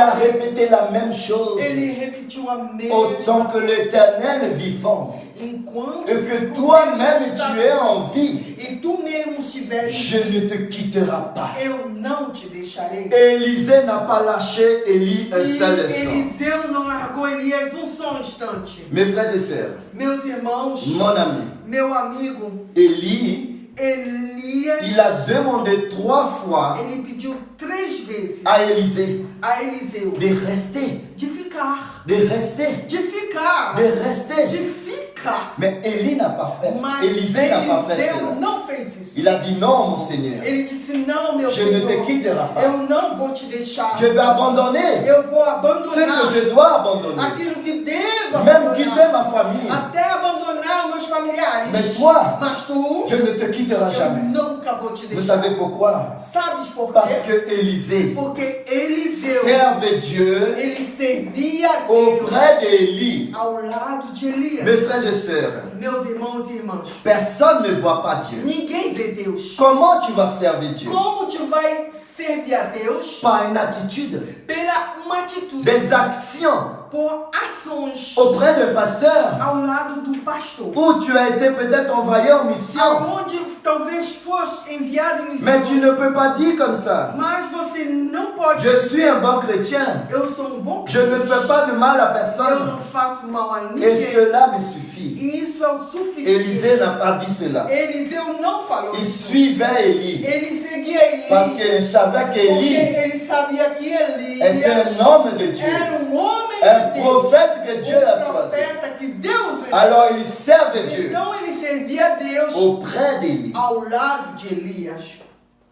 a deixarei. répété la même chose. Ele repetiu a mesma Autant que l'Éternel vivant enquanto et que o toi-même Deus está tu es en vie, e tu mesmo estiveres je ne te quitterai pas. eu não te deixarei. Élisée n'a pas lâché Élie un E seul instant. Eliseu não largou Elias só um instante. Mes frères et sœurs, Meus irmãos, mon ami, meu amigo, Élie, Elias, il a demandé 3 fois ele pediu 3 vezes à Élisée a Eliseu de rester, de ficar, de rester, de ficar, de rester. de ficar. Mais Élie n'a pas fait ça. Mas Élisée n'a pas fait Eliseu cela. não fez isso. Il a dit non, mon Seigneur. Ele disse, não, meu Je ne te Senhor, quitterai pas. eu não vou te deixar. Je vais abandonner Eu vou ce abandonar que je dois abandonner. aquilo que devo Même quitter abandonar. ma famille. Até abandonar meus familiares. Mais toi, Mas tu, je ne te quitterai eu jamais. nunca vou te Vous deixar. savez pourquoi? Sabes por Parce quê? que Élisée Porque Eliseu, servait Dieu ele servia a Deus auprès d'Élie. ao lado de Elias. Mes frères et sœurs, Meus irmãos e irmãs, personne ne voit pas Dieu. ninguém vê Deus. Comment tu vas servir Dieu? Como tu vai servir a Deus? Par une attitude, Pela uma atitude, des actions por ações auprès d'un pasteur ao lado do pastor. où tu as été peut-être envoyé en mission. Aonde talvez fosse enviado em Mais tu missão. ne peux pas dire comme ça. Mas você não pode. Je suis un bon chrétien. Eu sou bom Je ne crente. fais pas de mal à Eu personne. não faço mal a Et ninguém. cela me suffit. E isso é o suficiente. Élisée n'a pas dit cela. Eliseu não falou Il isso. suivait Élie. Ele seguia Elias. Parce qu'il savait Porque qu'Élie ele sabia que était Elias un homme de Dieu. era homem Un de Deus. prophète que Dieu a choisi. Profeta que Deus escolheu. Alors il servait Dieu Então ele servia a Deus auprès d'Élie. ao lado de Elias.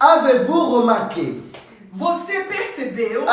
Avez-vous remarqué Você percebeu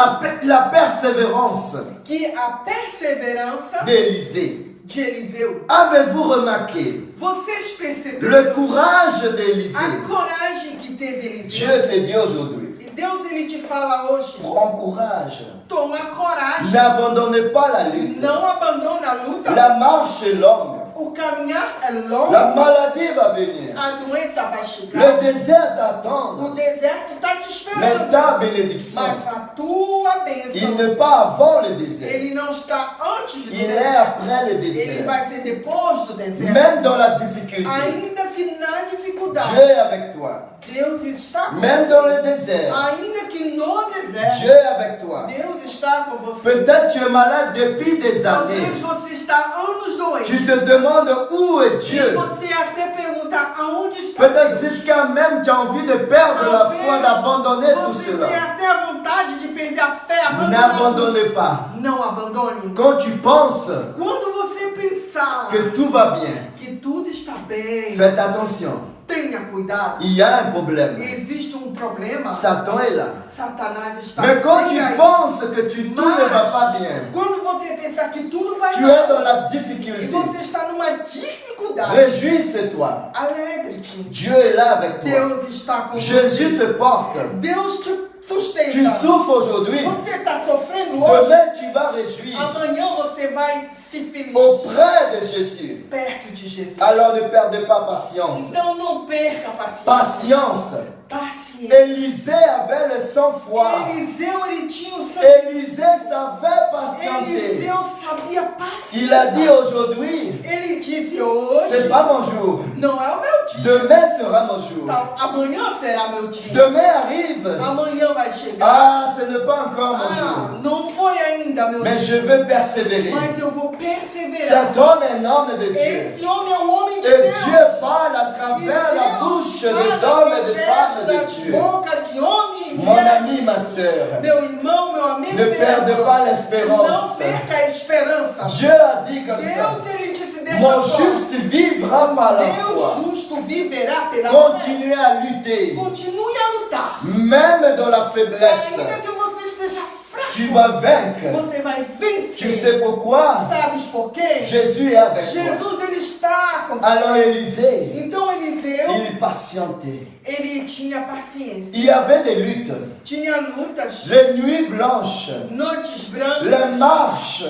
la persévérance que a perseverança d'Élisée? de Eliseu, Avez-vous remarqué vocês perceberam le courage a d'Élisée? coragem que teve Dieu Eliseu? te dit aujourd'hui, E Deus ele te fala hoje, prends courage. toma coragem, N'abandonnez pas la lutte. não abandona a luta. La marche est longue. O caminhar é longo, La maladie va venir. a doença vai Le chegar, désert t'attend. o deserto está te Mais esperando, ta bénédiction, mas a tua il bênção, n'est pas avant le désert. ele não está antes do Il est deserto, après le ele désert. vai ser depois do deserto. Même dans la difficulté, Ainda que na dificuldade, Dieu est avec toi. Deus está com Même você. dans le désert, Ainda que no deserto, Dieu est avec toi. Deus está com você. Peut-être tu es malade depuis des années. Talvez você está anos doente. Tu te demandes où est E Dieu. você até pergunta aonde está Peut-être Deus. jusqu'à même tu as envie de perdre la Talvez foi, d'abandonner tout você cela. tem até a vontade de perder a fé, abandonar. N'abandonnez pas. Não abandone. Quand tu penses Quando você pensar que tout va bien, que tudo está bem, faites attention. tenha cuidado. Il y a un problème. Existe problema. Satan est là. Satanás está Mais quand bem tu aí. penses que tout ne va pas bien, Quando você pensar que tudo vai tu mal es dans la e difficulté, você está numa dificuldade, réjouis-toi. alegre-te. Dieu est là avec toi. Deus está com você. Jésus te porte. Deus te sustenta. Tu souffres aujourd'hui. Você está sofrendo hoje. Demain, tu vas réjouir Amanhã você vai se feliz auprès de Jésus. perto de Jesus. Alors ne perdez pas patience. Então não perca a paciência. Patience. Paciência. paciência. Élisée avait le sang-froid. Eliseu, ele tinha o sangue. Élisée savait patienter. Eliseu sabia paciência. Il a dit aujourd'hui, Ele disse hoje, c'est pas mon jour. não é o meu dia. Demain sera mon jour. Então, amanhã será meu dia. Demain arrive. Amanhã vai chegar. Ah, ce n'est pas encore mon jour. Não foi ainda meu Mais dia. je veux persévérer. Mas eu vou perseverar. Cet homme est un homme de Dieu. Esse homem é um homem de Et Deus. Dieu parle à travers la bouche des hommes et des femmes de Dieu. Boca de homem e Mon mulher. ami, ma soeur, Meu irmão, meu amigo, ne meu perde irmão, pas não l'espérance. perca a esperança. Dieu a dit comme ça. Deus, ele disse dessa Mon forma. juste vivra par la foi. Deus justo viverá pela fé. Continuez à lutter. Continue a lutar. Même dans la faiblesse, Ainda que você esteja fraco, tu vas vaincre. você vai vencer. Tu sais pourquoi? Sabes por quê? Jésus est avec toi. Jesus, ele está com Alors você. Élisée, Então Eliseu, il patientait. ele tinha paciência. Il y avait des luttes, Tinha lutas, les nuits blanches, noites brancas, les marches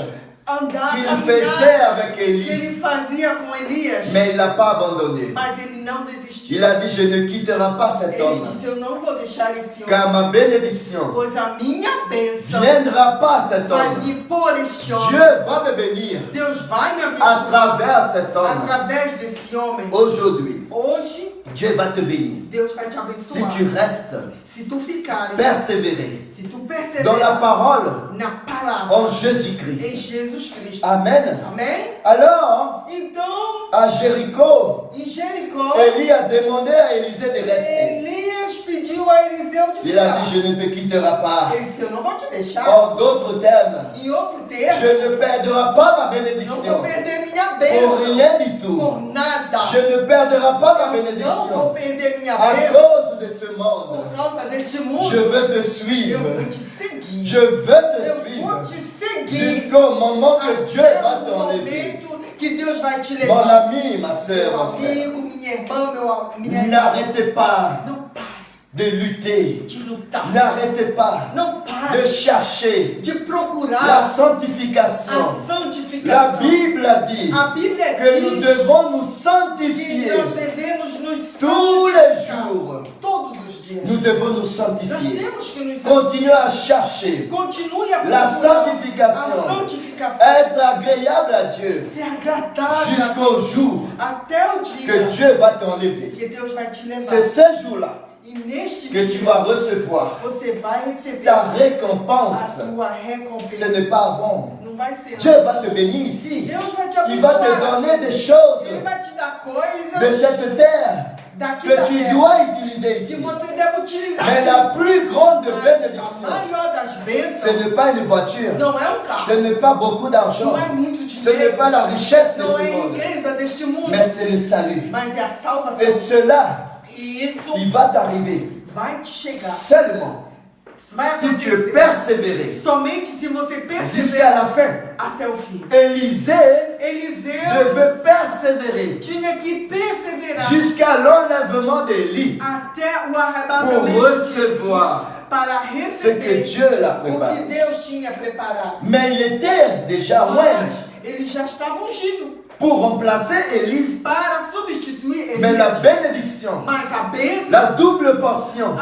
andar, qu'il caminhar, faisait avec que Élie. ele fazia com Elias. Mais il n'a pas abandonné. Mas ele não desistiu. Il a dit, je ne quitterai pas cet Ele homme, disse, eu não vou deixar esse homem, car ma bénédiction pois a minha bênção ne viendra pas à cet vai homme. vir por este homem. Dieu va me bénir Deus vai me à abençoar travers cet homme. através desse homem. Aujourd'hui, Hoje, Dieu va te bénir. Deus vai te Si abençoar. tu restes Se tu ficares, persévéré se tu dans la perseverar parole na palavra, en em Jésus-Christ. Jesus Cristo. Amen. Amém? Alors, Então, à Jéricho, em Jericó, Élie a demandé à Élisée de rester. Elias pediu a Eliseu de Il a ficar. dit, je ne te quitterai pas. Ele disse, eu não vou te deixar. En d'autres termes, Em outro termo, je ne perdrai pas ma não vou bénédiction perder minha pour bênção rien du tout. por nada. Je ne perdrai pas ma Eu não vou bénédiction perder minha à bênção cause de ce monde. por causa deste mundo. Je veux te Eu suivre. vou te seguir. Je veux te Eu vou suivre te seguir. jusqu'au moment que Dieu va Até o t'enlever. momento que Deus vai te Mon levar. ami, ma soeur, Meu mon frère, amigo, minha irmã, minha irmã. n'arrêtez pas Não pare de lutter. de lutar. N'arrêtez pas Não pare de chercher de la procurar sanctification. a La santificação. Bible a dit A Bíblia que nous diz devons nous que sanctifier nós devemos nos tous les santificar jours. todos os dias. Nous devons nous Nós sanctifier. temos que nos santificar. Continuez à chercher Continue a la procurar sanctification. a santificação. Être agréable à Dieu Ser agradável jusqu'au jour até o dia que Dieu va t'enlever. que Deus vai te levar. C'est ce jour-là E neste que dia tu vas recevoir você vai receber ta a récompense. tua Ce recompensa. n'est pas avant. Não vai ser Dieu antes. va te bénir ici. Deus vai te Il va te abençoar. donner des choses Ele vai te dar de coisas cette terre daqui da que tu terra dois utiliser que ici. você deve utilizar. Mais la plus grande Mas bénédiction, a maior das ce bênçãos n'est pas une voiture, não é um carro, ce n'est pas beaucoup d'argent, não é muito ce n'est dinheiro, pas la richesse de não ce é monde, riqueza deste mundo, mais c'est le salut. mas é a salvação. Et cela, E isso il va t'arriver vai te chegar. seulement Vai si tu es acontecer. persévéré Somente se você jusqu'à la perseverar fin. até o fim. Élisée Eliseu devait persévérer tinha que perseverar jusqu'à l'enlèvement d'Élie até o pour arrebatamento de recevoir Eli para ce que receber Dieu l'a o que préparé. Deus tinha preparado. Mais il était déjà loin Mas ele já estava ungido pour remplacer Élise. para substituir Mais la Elias. bénédiction, Mas a bênção, la double portion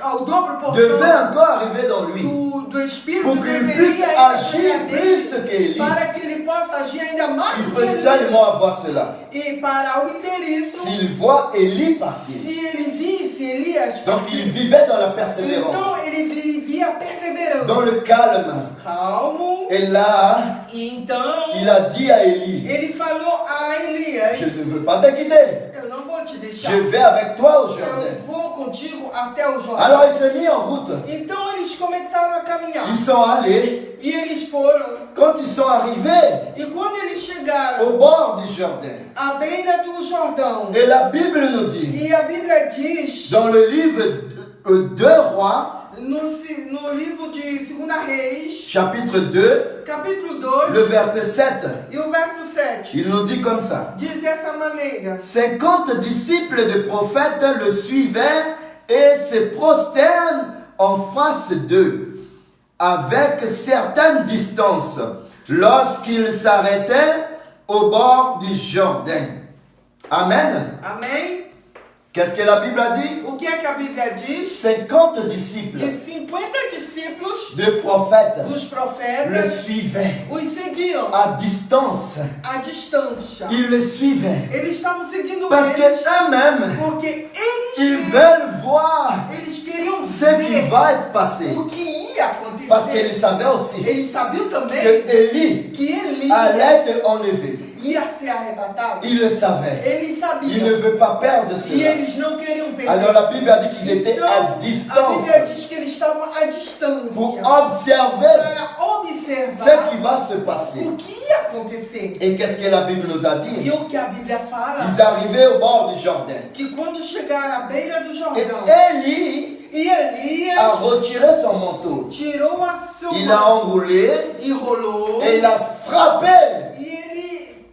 o dobro devait porção encore arriver dans lui do Espírito pour qu'il deveria puisse ainda agir chegar plus dele, qu'Élie. para que ele possa agir ainda mais Il do que peut Elias. seulement avoir cela E para obter isso, s'il voit Élie partir. se ele visse Elias, Donc il vivait dans la persévérance, então ele vivia perseverando. dans le calme. Calmo. Et là, E então il a dit à Élie, ele falou a Elias: je ne veux pas te quitter, eu não vou te deixar. je vais avec toi au Eu Jourdain. vou contigo até o Jordão. Alors il s'est mis en route. Então eles começaram a caminhar. Ils sont allés. E eles foram. Quand ils sont arrivés E quando eles chegaram au bord du Jourdain, à beira do Jordão, et la Bible nous dit, e a Bíblia diz dans le livre 2 Rois, no livro de 2 Reis, chapitre 2, capítulo 2, le verset 7, e o verso 7, il nous dit comme ça. diz dessa maneira: 50 disciples des prophètes le suivaient et se prosternent en face d'eux, avec certaines distances, lorsqu'ils s'arrêtaient au bord du Jourdain. Amen. Amém? Qu'est-ce que la Bible a dit? O que é que a Bíblia diz? 50 disciples Que 50 discípulos de prophètes dos le profetas suivaient os seguiam à distance. à distância. Ils le suivaient Eles estavam seguindo parce que eles eux-mêmes, porque ils eles veulent voir eles queriam ce qui ver va être passé. o que ia Parce qu'ils acontecer. savaient aussi Eles sabiam também que Élie que Elias allait être enlevé. ia ser arrebatado. Ils le savaient. Eles Ils ne sabiam. veulent pas perdre E cela. eles não queriam perder. Alors la Bible a dit qu'ils étaient Então, à a distance Bíblia diz que eles estavam à distância pour observer para ce observar qui va se passer. o que ia acontecer. Et qu'est-ce que la Bible nous a E dit? o que a Bíblia fala, Ils arrivaient au bord du Jourdain. que quando chegaram à beira do Et Jordão, Élie e Elias a retiré son manteau. tirou a seu Il a enroulé enrolou et il a frappé e ele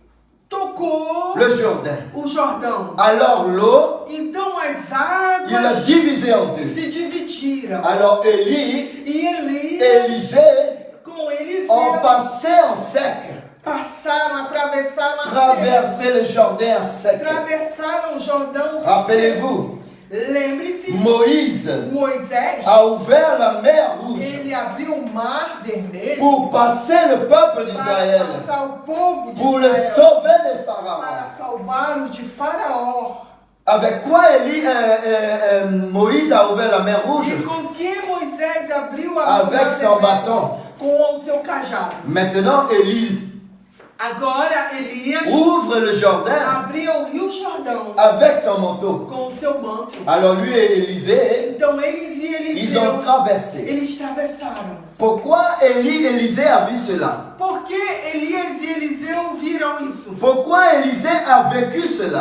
tocou le Jourdain. o Jordão. Alors l'eau, Então as il l'a águas divisé en deux. se dividiram. Alors Élie, E Elias, Élisée com Eliseu, ont passé en sec. passaram, atravessaram a seca, Traverser le Jourdain en sec. atravessaram o Jordão. Rappelez-vous, Lembre-se, Moïse Moisés, a ouvert la mer Rouge ele abriu o mar vermelho pour passer le peuple para d'Israël, passar o povo de pour le Israel, sauver des pharaons. para salvá-los de Faraó. Avec quoi Moïse a ouvert la mer Rouge? E com que Moisés abriu a Avec mar son vermelho? bâton. Com o seu cajado. Maintenant, Élie Agora Elias ouvre le Jourdain abriu o rio Jordão avec son manteau. com o seu manto. Alors lui et Élisée, Então eles e ils ont Eliseu, traversé. eles atravessaram. Pourquoi Élisée a vu cela? Por que Elias e Eliseu viram isso? Pourquoi Élisée a vécu cela?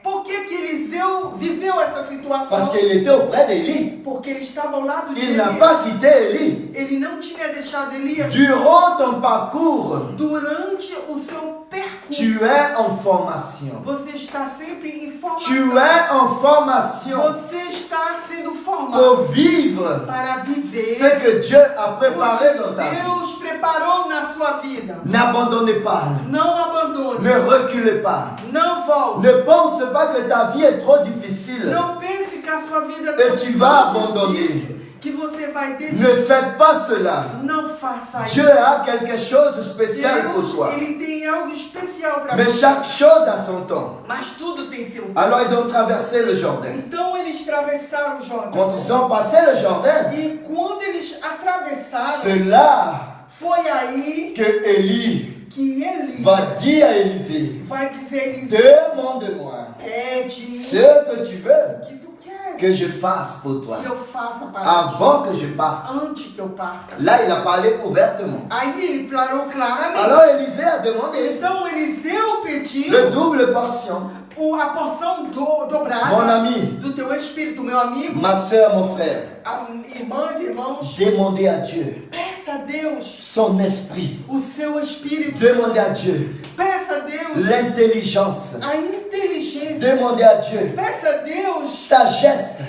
Por que Eliseu viveu essa situação? Parce qu'il était auprès d'Élie. Porque ele estava ao lado de Il n'a Elias. pas quitté Élie. Ele não tinha deixado Elias. Durant ton parcours, Durante o seu percurso, tu es en formation. você está sempre em formação. Tu es en formation Você está sendo formado pour vivre para viver ce que Dieu a o préparé que dans ta vie. Deus preparou na sua vida. N'abandonnez pas. Não abandone. Ne reculez pas. Não volte. Ne pense pas que ta vie est trop difficile. Não pense que a sua vida Et tu vas tão abandonner. difícil que você vai ter. Ne faites pas cela. Não faça isso. Dieu a quelque chose de spécial pour Deus, toi. ele tem algo especial para Mais você. chaque chose a son temps. Mas tudo tem seu tempo. Alors ils ont traversé le Jourdain. Então eles atravessaram o Quand Jordão. ils ont passé le Jourdain, E quando eles atravessaram, c'est là foi aí que Élie que Elias va dire à Élisée, vai dizer a Eliseu, demande-moi pede ce que tu veux que tu queres que je fasse pour toi que eu faça para avant que je parte. ti, antes que eu parta. Là, il a parlé ouvertement. Aí ele declarou claramente. Alors Élisée a demandé Então Eliseu pediu le double portion. a porção dobrada Mon ami, do teu espírito, meu amigo, ma soeur, mon frère, irmãs e irmãos. demandez à Dieu Peça a Deus son esprit. o seu espírito. Demandez à Dieu Peça a Deus l'intelligence. a inteligência. Demandez à Dieu Peça a Deus sagesse.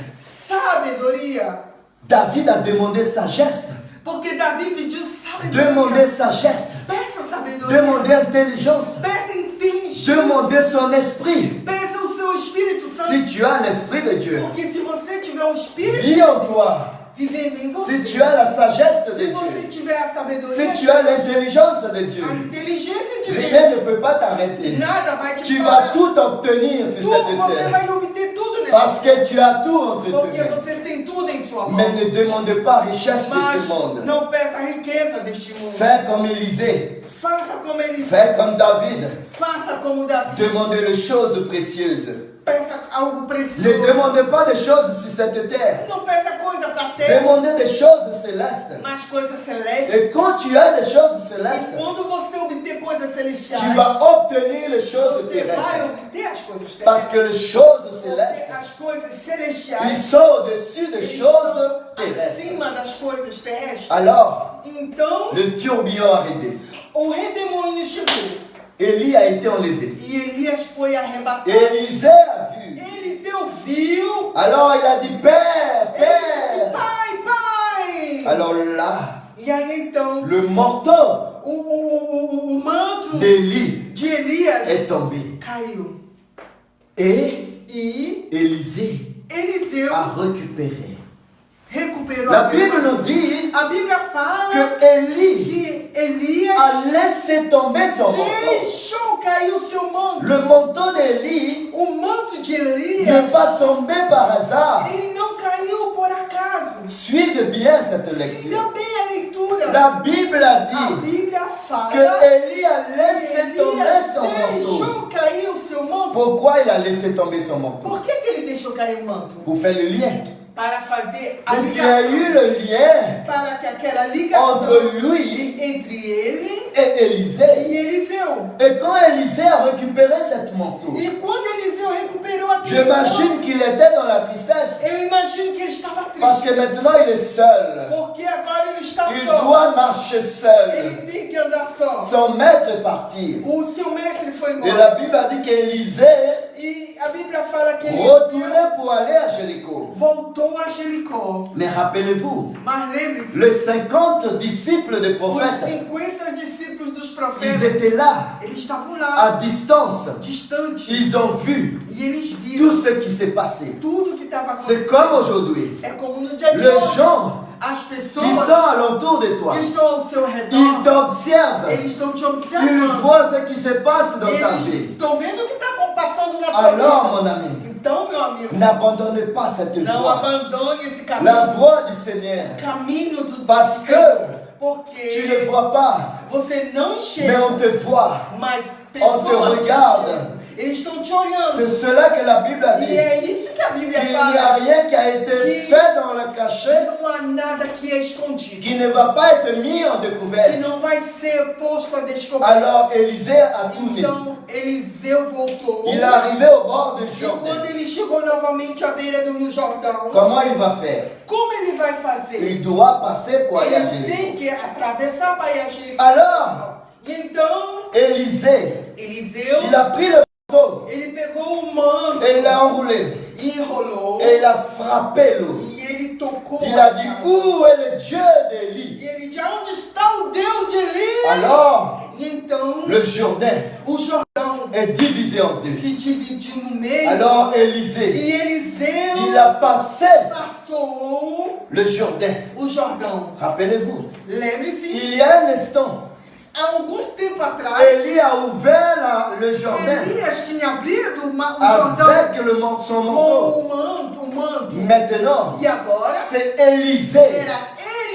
sabedoria. David a demandé sagesse. Porque Davi pediu sabedoria. Demandez sagesse. Peça sabedoria. Demandez intelligence. Peça inteligência. Demandez son esprit. Peça o seu Espírito Santo. Si tu as l'esprit de Dieu, Porque se você tiver o Espírito vis en toi. vivendo em você, Si tu as la sagesse de se você Dieu, tiver a sabedoria, si tu as l'intelligence de Dieu, a inteligência de Deus, rien ne peut pas t'arrêter. nada vai te Tu parar. vas tout obtenir sur Tudo, cette você terre. vai obter tudo nessa Parce que tu as tout entre tes Porque mains. você tem tudo em sua mão. Mais ne demande pas richesse de ce Mas monde. não peça a riqueza deste mundo. Fais comme Élisée. Faça como ele Fais comme David. faça como Davi. Demandez les choses précieuses. Peça algo precioso. Ne demandez pas des choses sur cette terre. Não peça coisa para a terra, Demandez des choses célestes. mas coisas celestes. Et quand tu as des choses E célestes, quando você obter coisas celestiais, tu vas obtenir les choses você vai terrestres. obter as coisas Parce terrestres. que les choses Porque célestes, as coisas ils celestiais sont au-dessus des eles choses estão terrestres. acima das coisas terrestres. Alors, Então, le tourbillon arrivé. o redemoinho chegou Élie a été enlevé. e Elias foi arrebatado. Élisée a vu. Eliseu viu. Alors il a dit, Père, Ele disse, Père. pai, pai. Alors là, E aí então, le manteau o manto d'Élie de Elias est tombé. caiu. Et E Élisée Eliseu a récupéré. recuperou La a Bible memória. nous dit A Bíblia fala que Élie que Elias a laissé tomber son manteau. deixou cair o seu manto. Le manteau d'Élie O manto de n'est Elias, pas tombé par hasard. ele não caiu por acaso. Suivez bien cette lecture. Siga bem a leitura. La Bible a A dit Bíblia fala que Élie a que laissé tomber Elias son manteau. deixou cair o seu manto. Pourquoi il a laissé tomber son manteau? Por que ele deixou cair o manto? Pour faire le lien. Para fazer a Pour qu'il y ait ligação. eu le lien Para que aquela ligação entre lui entre ele et Élisée. e Eliseu. Et quand Élisée a récupéré cette manteau, E quando Eliseu recuperou aquele j'imagine qu'il était dans la tristesse. manto, eu imagino que ele estava Parce triste. que maintenant il est seul. Porque agora ele está Il só. doit marcher seul. Ele tem que andar só. Son maître est parti. O seu mestre foi Et embora. la Bible a dit qu'Élisée E a Bíblia fala que Eliseu retournait pour aller à Jéricho. voltou a Jericó. Mais rappelez-vous, Mas lembre-se, les 50 disciples des os prophètes, 50 discípulos dos ils profetas, étaient là, eles estavam à lá, distance. distantes. Ils ont vu E eles tout viram ce qui s'est passé. tudo que estava C'est acontecendo. comme aujourd'hui. É como no dia de Les hoje. gens As qui pessoas sont alentour de toi, que estão ao seu ils redor, t'observent. eles estão te Ils observando. voient ce qui se passe dans ta Eles vie. estão vendo o que está passando na sua Alors, vida. mon ami, Então, meu amigo, n'abandonne pas cette não voie. abandone esse La caminho. voie du Seigneur. Caminho do Parce que porque tu ne vois pas, você não mais enxerga, on te voit. mas On te pessoas regarde. enxergam. Eles estão te olhando. C'est cela que la Bible a E dit. é isso que a Bíblia Qu'il n'y a fala. rien qui a été Que- fait dans le cachet Não há nada que é escondido. qui ne va pas être mis en Que découverte. não vai ser posto a descoberta. Alors Élisée a tourné. Então, Eliseu voltou. Il est arrivé au bord du E quando Jourdain. ele chegou novamente à beira do Rio Jordão, Comment il va faire? como ele vai fazer? Il doit passer pour aller à Ele Jéricho. tem que atravessar para ir a Jericó. Alors, E então, Élisée, Eliseu, il a pris le manteau ele pegou o manto et il l'a enroulé. e enrolou. Et il a frappé l'eau. E ele tocou. Il a dit, água. où est le Dieu d'Élie? E ele disse, onde está o Deus de Elias? Alors, E então, le Jourdain o Jordão est divisé en deux. se dividiu no meio. Alors Élisée, E Eliseu il a passé passou le Jourdain. o Jordão. Rappelez-vous, Lembre-se, il y a un instant, há alguns tempos atrás, Élie a ouvert le Jourdain Elias tinha abrido o Jordão avec son com manteau. o manto. Maintenant, E agora, c'est Élisée era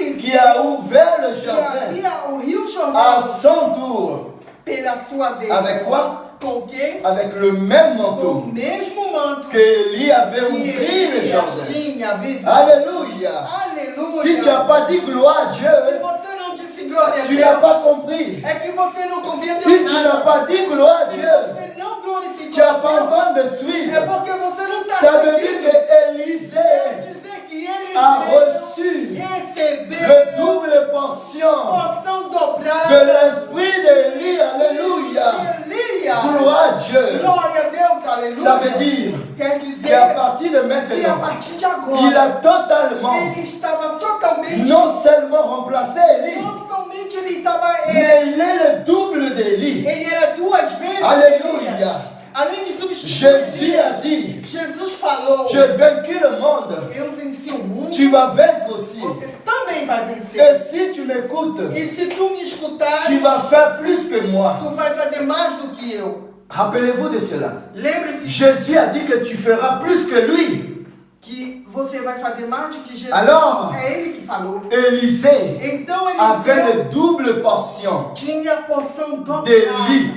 Eliseu qui a ouvert le que Jourdain abria o Rio à Jordão son tour pela sua vez. Avec quoi? Com o quê? avec le même Com o manteau mesmo manto que Élie avait que ouvert le Elias Jourdain. tinha abrido. Alléluia. Aleluia! Si tu n'as pas dit gloire à Se Dieu, você não disse glória a tu n'as Deus, pas compris. é que você não compreendeu Si tu n'as nada. pas dit gloire à Se Dieu, você não glorificou tu n'as a pas Deus, en train de é suivre. porque você não está Ça veut dire que Élisée Quer dizer que ele a reçu recebeu le double portion porção de dobrada l'esprit d'Élie. Alléluia. de Elias. Gloire à Dieu. Glória a Deus, aleluia. Ça veut dire Quer qu'à dizer partir de que a maintenant, partir de agora, il a totalement, ele estava totalmente, non seulement remplacé Élie, não somente ele estava, mais il est le double d'Élie. ele era duas vezes Alléluia. Elias. Além de substituir Jésus Elias, a dit, Jesus falou, j'ai vaincu le monde, eu venci o mundo, tu vas vaincre aussi. você também vai Et vencer. si tu m'écoutes, E se tu me escutares, tu vas faire plus que moi. tu vai fazer mais do que eu. Rappelez-vous de cela. Lembre-se Jésus a dit que tu feras plus que lui. que você vai fazer mais do que Jesus. Alors, É ele que falou. Élisée Então avait Eliseu une double portion tinha a porção dobrada d'Élie.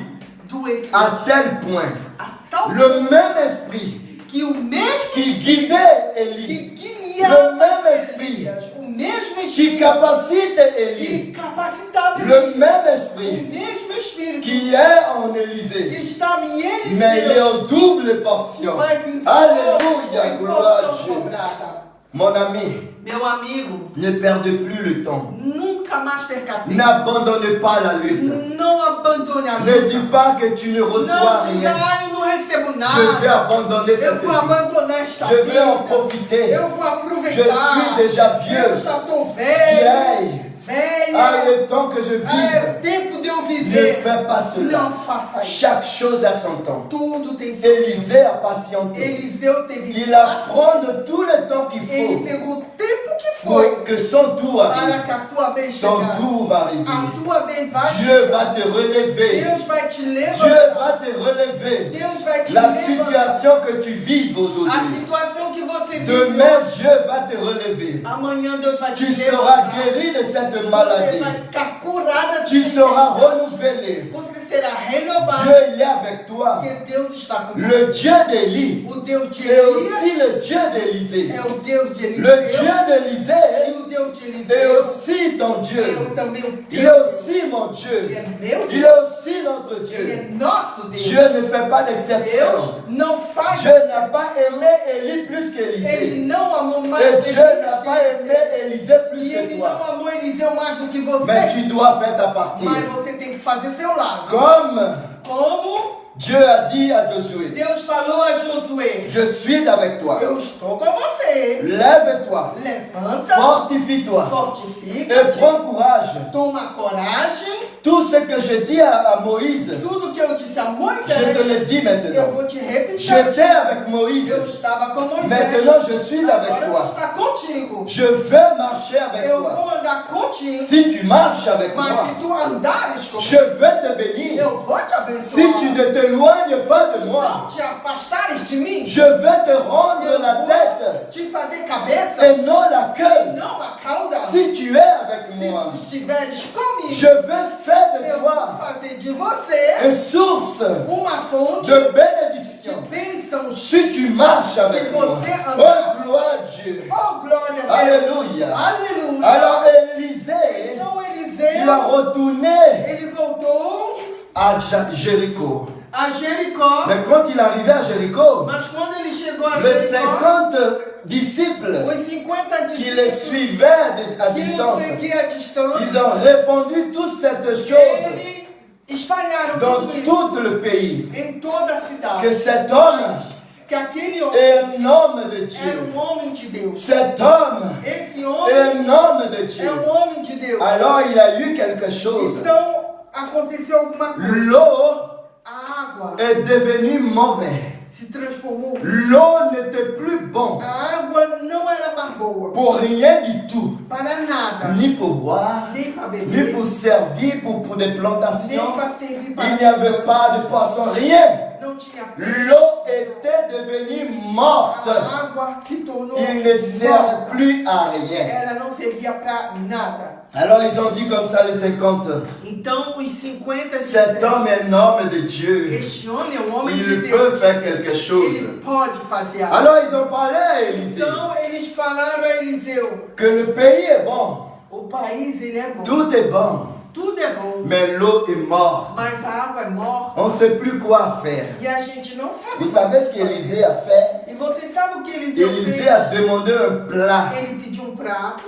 do Elias. à tel point. A tal Le même esprit que o mesmo qui guidait que Élie, guiava le même esprit Elias, o mesmo qui Espírito capacite Élie, que capacitava le Elias, même o esprit mesmo Espírito qui est en que Élisée, estava em mais il est Eliseu, en double portion. mas em Alléluia, em gloire à porção Dieu. dobrada. Mon ami, Meu amigo, ne perdez plus le temps. nunca mais perca tempo. N'abandonnez pas la lutte. Não abandone a Ne luta. dis pas que tu ne reçois Não diga, rien. eu não recebo Je nada. vais abandonner Eu cette vou vie. abandonar esta Je vais en vida. profiter. Eu vou Je aproveitar. suis déjà Eu vieux. já estou velho. Vieille. Ah, velha. le temps que je Ah, é vive. o tempo de eu Ne viver. fais pas cela. Não faça isso. Chaque chose a son temps. Tudo tem seu Élisée a patienté. tempo. Eliseu teve Il a prendre tout le temps qu'il Ele faut pegou o tempo que foi pour que son tour para arrive. que a sua vez Ton chegasse. tour va arriver. A tua vez vai Dieu chegar. va te relever. Deus vai te Dieu levantar. va te relever. Deus vai te La levantar. situation que tu vives A aujourd'hui. situação que você vive Demain, hoje, Dieu va te relever. amanhã Deus vai te Tu seras levantar. guéri de cette Você maladie. vai ficar curada. Tu sem seras enfermidade. renouvelé. Você será renovado. Dieu il est avec toi. Porque Deus está com você. Le Dieu d'Élie O Deus de est Elias aussi le Dieu d'Élisée. é o Deus de Le Eliseu. Dieu E d'Élisée o Deus de est Eliseu aussi ton é Dieu. também o Il teu. est aussi mon Ele Dieu. é meu Il Deus. est aussi notre Ele Dieu. é nosso Deus. Dieu ne fait pas d'exception. Deus não faz. Dieu n'a pas aimé Élie plus Ele qu'Élisée. não amou mais Et Elias Dieu n'a que pas aimé Eliseu. Élisée plus E que ele toi. não amou Eliseu mais do que você. Mais tu dois faire ta partie. Mas você tem que fazer seu lado. Comme Como Dieu a dit à Josué, Deus falou a Josué: je suis avec toi. eu estou com você. Lève-toi, Levanta, fortifie-toi et fortifica-te, prends courage. toma coragem. Tout ce que je dis à Moïse, Tudo que eu disse a je Moisés, te le dis eu maintenant. vou te repetir. J'étais avec Moïse, Eu estava com Moisés. maintenant je suis avec Agora eu vou toi. estar contigo. Je veux marcher avec Eu toi. vou andar contigo. Si tu marches avec Mas moi, se tu andares je comigo, vais te bénir. eu vou te abençoar. Si tu ne t'éloignes pas de Não moi, te afastares de mim, je vais te rendre eu la vou tête te fazer cabeça et non la e queue. não a cauda. Si tu es avec Se moi, tu estiveres comigo, je vais faire de eu vou toi fazer de você une source uma fonte de de bénédiction. bênçãos. Si tu marches avec Si moi, você andar- oh gloire à Dieu. Oh, glória a Deus. Alléluia. Aleluia. Alors Élisée, Então il a Eliseu, retourné ele voltou à Jéricho. a Jericó. Mais quand il arrivait à Jéricho, Mas quando ele chegou a les Jericó, 50 disciples os 50 qui les discípulos suivaient à que distance, seguiam à distância, ils ont répandu toute cette chose eles espalharam dans tudo isso tout le pays. em toda a cidade. Que cet homme Que aquele homem est un homme de era Dieu. homem de Deus. Cet homme Esse est homem un homme de é Dieu. homem de Deus. Alors il a eu quelque chose. Então aconteceu alguma coisa. L'eau A água est devenue mauvaise. se transformou. L'eau n'était plus bonne A água não era mais boa pour rien du tout. para nada. Ni pour boire, Nem para ni beber, pour servir pour des nem plantations. para servir para Il n'y avait pas de poisson, rien. Não tinha peixe. L'eau était devenue morte. A água se tornou Il ne sert morta. plus à rien. Ela não servia para nada. Alors ils ont dit comme ça les 50. Então os 50 Cet homme est un homme de Dieu. este homem é homem de Il Deus. peut faire quelque chose. Ele pode fazer algo. Alors ils ont parlé à Élisée Então eles falaram a Eliseu: que le pays est bon, o país ele é bom, tout est bon, tudo é bom, mais l'eau est morte. mas a água é morta On ne sait plus quoi faire. e a gente não sabe. Vous savez ce qu'Élisée a fait? E você sabe o que Eliseu Élisée fez? a demandé un plat Ele pediu prato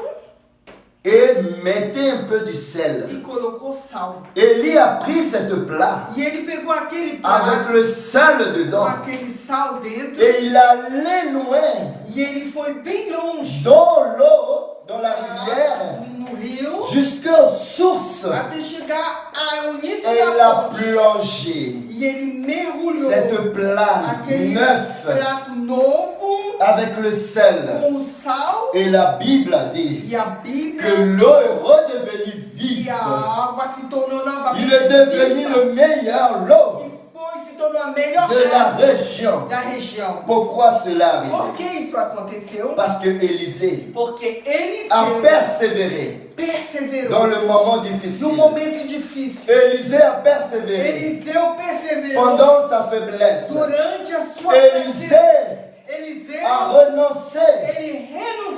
et mettait un peu du sel. e colocou sal. Élie a pris cette plat E ele pegou aquele avec prato le sel com dedans aquele sal dentro et il allait loin e ele foi bem longe dans l'eau, dans la rivière, no rio jusqu'aux sources até chegar ao início et il da a fonte. plongé E ele mergulhou cette plat aquele neuf prato novo avec le sel. com o sal Et la Bible a dit e a Bíblia que l'eau est redevenue e vive. a água se tornou novamente Il est devenu viva. le meilleur lot E se tornou a melhor de la água région. da região. Pourquoi cela Por que arrive? isso aconteceu? Parce que Élisée Porque a Eliseu persévéré perseverou dans le moment no difficile. momento difícil. Élisée a persévéré Eliseu perseverou pendant sa faiblesse. durante a sua Élisée Eliseu, a renoncé ele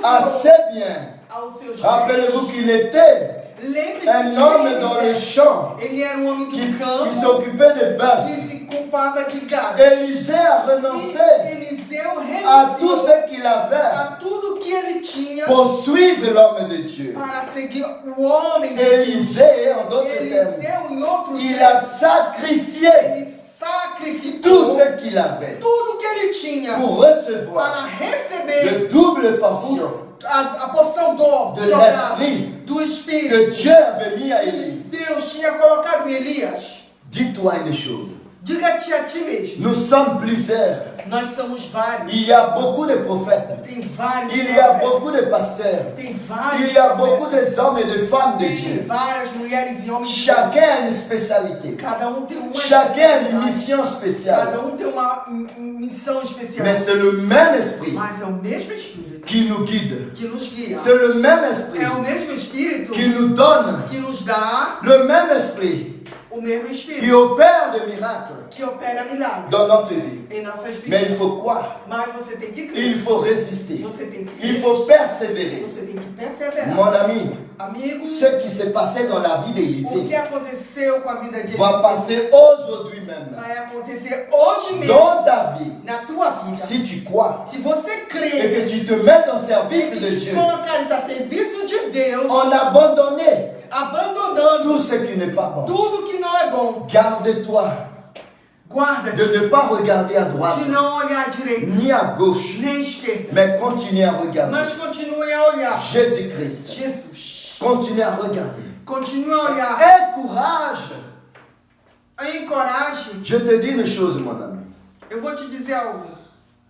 à renunciou ses biens. aos seus Rappelez-vous bens. qu'il était Lembre-se un que homme ele dans era- le champ Ele era um homem qui do campo s'occupait de bœufs. que se culpava de gado. Élisée a E renoncé Eliseu à tout renunciou ce qu'il avait a tudo que ele tinha pour suivre l'homme de Dieu. para seguir o homem de Deus. Élisée, en d'autres termes, Eliseu, em outros il a termos, sacrifié ele sacrificou tout ce qu'il avait tudo que ele tinha pour recevoir para receber de double portion a porção de dobrada l'esprit do que Espírito Dieu avait mis à que Élie, Deus tinha colocado em Elias, dis-toi une chose. diga-te a ti mesmo, Nous sommes plusieurs. nós somos vários. Il y a beaucoup de prophètes. Tem vários Il y a profetas, beaucoup de pasteurs. tem vários Il y a profetas, beaucoup d'hommes et de femmes de tem Dieu. várias mulheres e homens de Chacun a une spécialité. Deus. Cada tem uma Chacun a une especialidade. mission Cada spéciale. tem uma missão especial. Mais c'est le même esprit Mas é o mesmo Espírito qui nous guide. que nos guia. C'est le même esprit É o mesmo Espírito qui nous donne. que nos dá Le même esprit o mesmo qui Espírito opère des miracles que opera milagres dans notre vie. em nossas Mais vidas. il faut croire. Mas você tem que crer. Il faut résister. Você tem que Il faut persévérer. Você tem que perseverar. Mon ami, Amigo, ce qui s'est passé dans la vie o que d'Élisée aconteceu com a vida de va Eliseu passer aujourd'hui même vai acontecer hoje mesmo dans ta vie. na tua vida. Si tu crois Se você et crê que tu te mets au e service se de te Dieu colocares a serviço de Deus, en abandonnant abandonando tout ce qui n'est pas bon, tudo que não é bom, garde-toi guarda-te de ne pas regarder à droite de não olhar à direita ni à gauche, nem à esquerda, mais continue à regarder mas continue a olhar Jésus-Christ. Jesus. Continue à regarder. Continue a olhar. Encourage. Encoraje. Je te dis une chose, mon ami. Eu vou te dizer algo.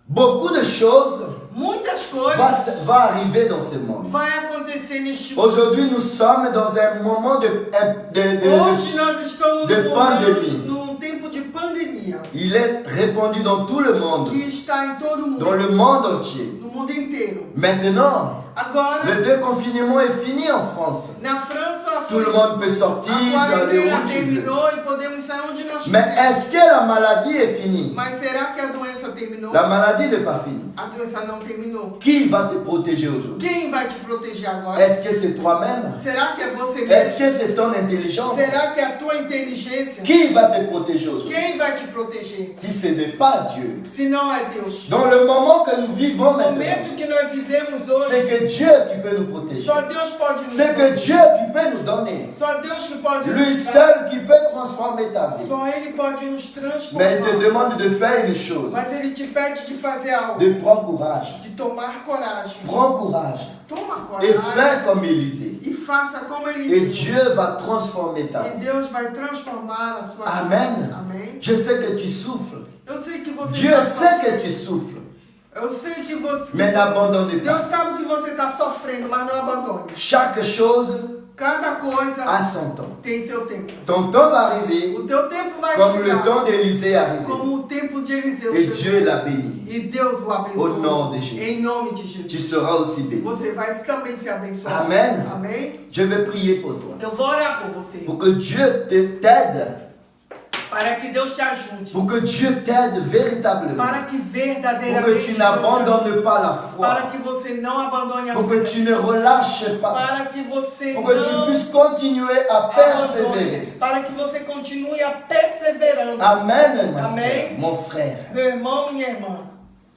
Beaucoup de choses Muitas coisas vont arriver dans ce monde. vai acontecer neste mundo. Aujourd'hui, nous sommes dans un moment de Hoje nós estamos de pandemia. num tempo de pandemia il est répandu dans tout le monde, que está em todo mundo, dans le monde entier. no mundo inteiro. Maintenant, Agora, le déconfinement est fini en France. na França, Tout le monde peut sortir, a aller quarentena où tu veux. terminou e podemos sair onde nós Mais quisermos. est-ce que la maladie est finie? Mas será que a doença terminou? La maladie n'est pas finie. A doença não terminou. Qui va te protéger aujourd'hui? Quem vai te proteger agora? Est-ce que c'est toi-même? Será que é você Est-ce mesmo? que c'est ton intelligence? Será que é a tua inteligência? Qui va te protéger aujourd'hui? Quem vai te proteger? Si ce n'est pas Dieu. Se não é Deus. Dans le moment que nous vivons No maintenant, momento que nós vivemos hoje, c'est que Dieu qui peut nous protéger. só Deus pode nos C'est que proteger. Dieu qui peut nous donner. Só Deus que pode Lui nos seul qui peut transformer ta vie. Só Ele pode nos Mais il te transformar. demande de faire une chose. Mas Ele te pede de fazer algo. De prendre courage. De tomar coragem. Prends courage. Toma Et coragem. fais comme Élisée. E faça como Ele Et fez. Dieu va transformer ta E vie. Deus vai transformar a sua Amen. vida. Amém. Je sais que tu souffres. Eu sei que você Dieu tá sait que sofrendo. tu souffres. Eu sei que você... Mais n'abandonne pas. Deus sabe que você está sofrendo, mas não abandone. Chaque chose Cada coisa a son temps. tem seu tempo. Ton temps va arriver O teu tempo vai comme le chegar. temps d'Élisée est arrivé. Como o tempo de Eliseu Et chegou. Dieu l'a béni. E Deus o abençoou. Au nom de Jésus. Em nome de Tu Jesus. seras aussi béni. Você vai também ser abençoado. Amen. Amém. Je vais prier pour toi. Eu vou orar por você. Pour que Dieu t'aide. Para que Deus te ajude. Pour que Dieu t'aide véritablement. Para que Pour verdadeiramente que tu Deus te n'abandonnes ajude. pas la Para foi. que você não abandone a Pour que fé. tu ne relâches pas. Para que você Pour que tu não puisses continuer à persévérer. abandone. Para que você continue a perseverando. Amen, ma Amen. sœur, mon frère. Meu irmão, minha irmã,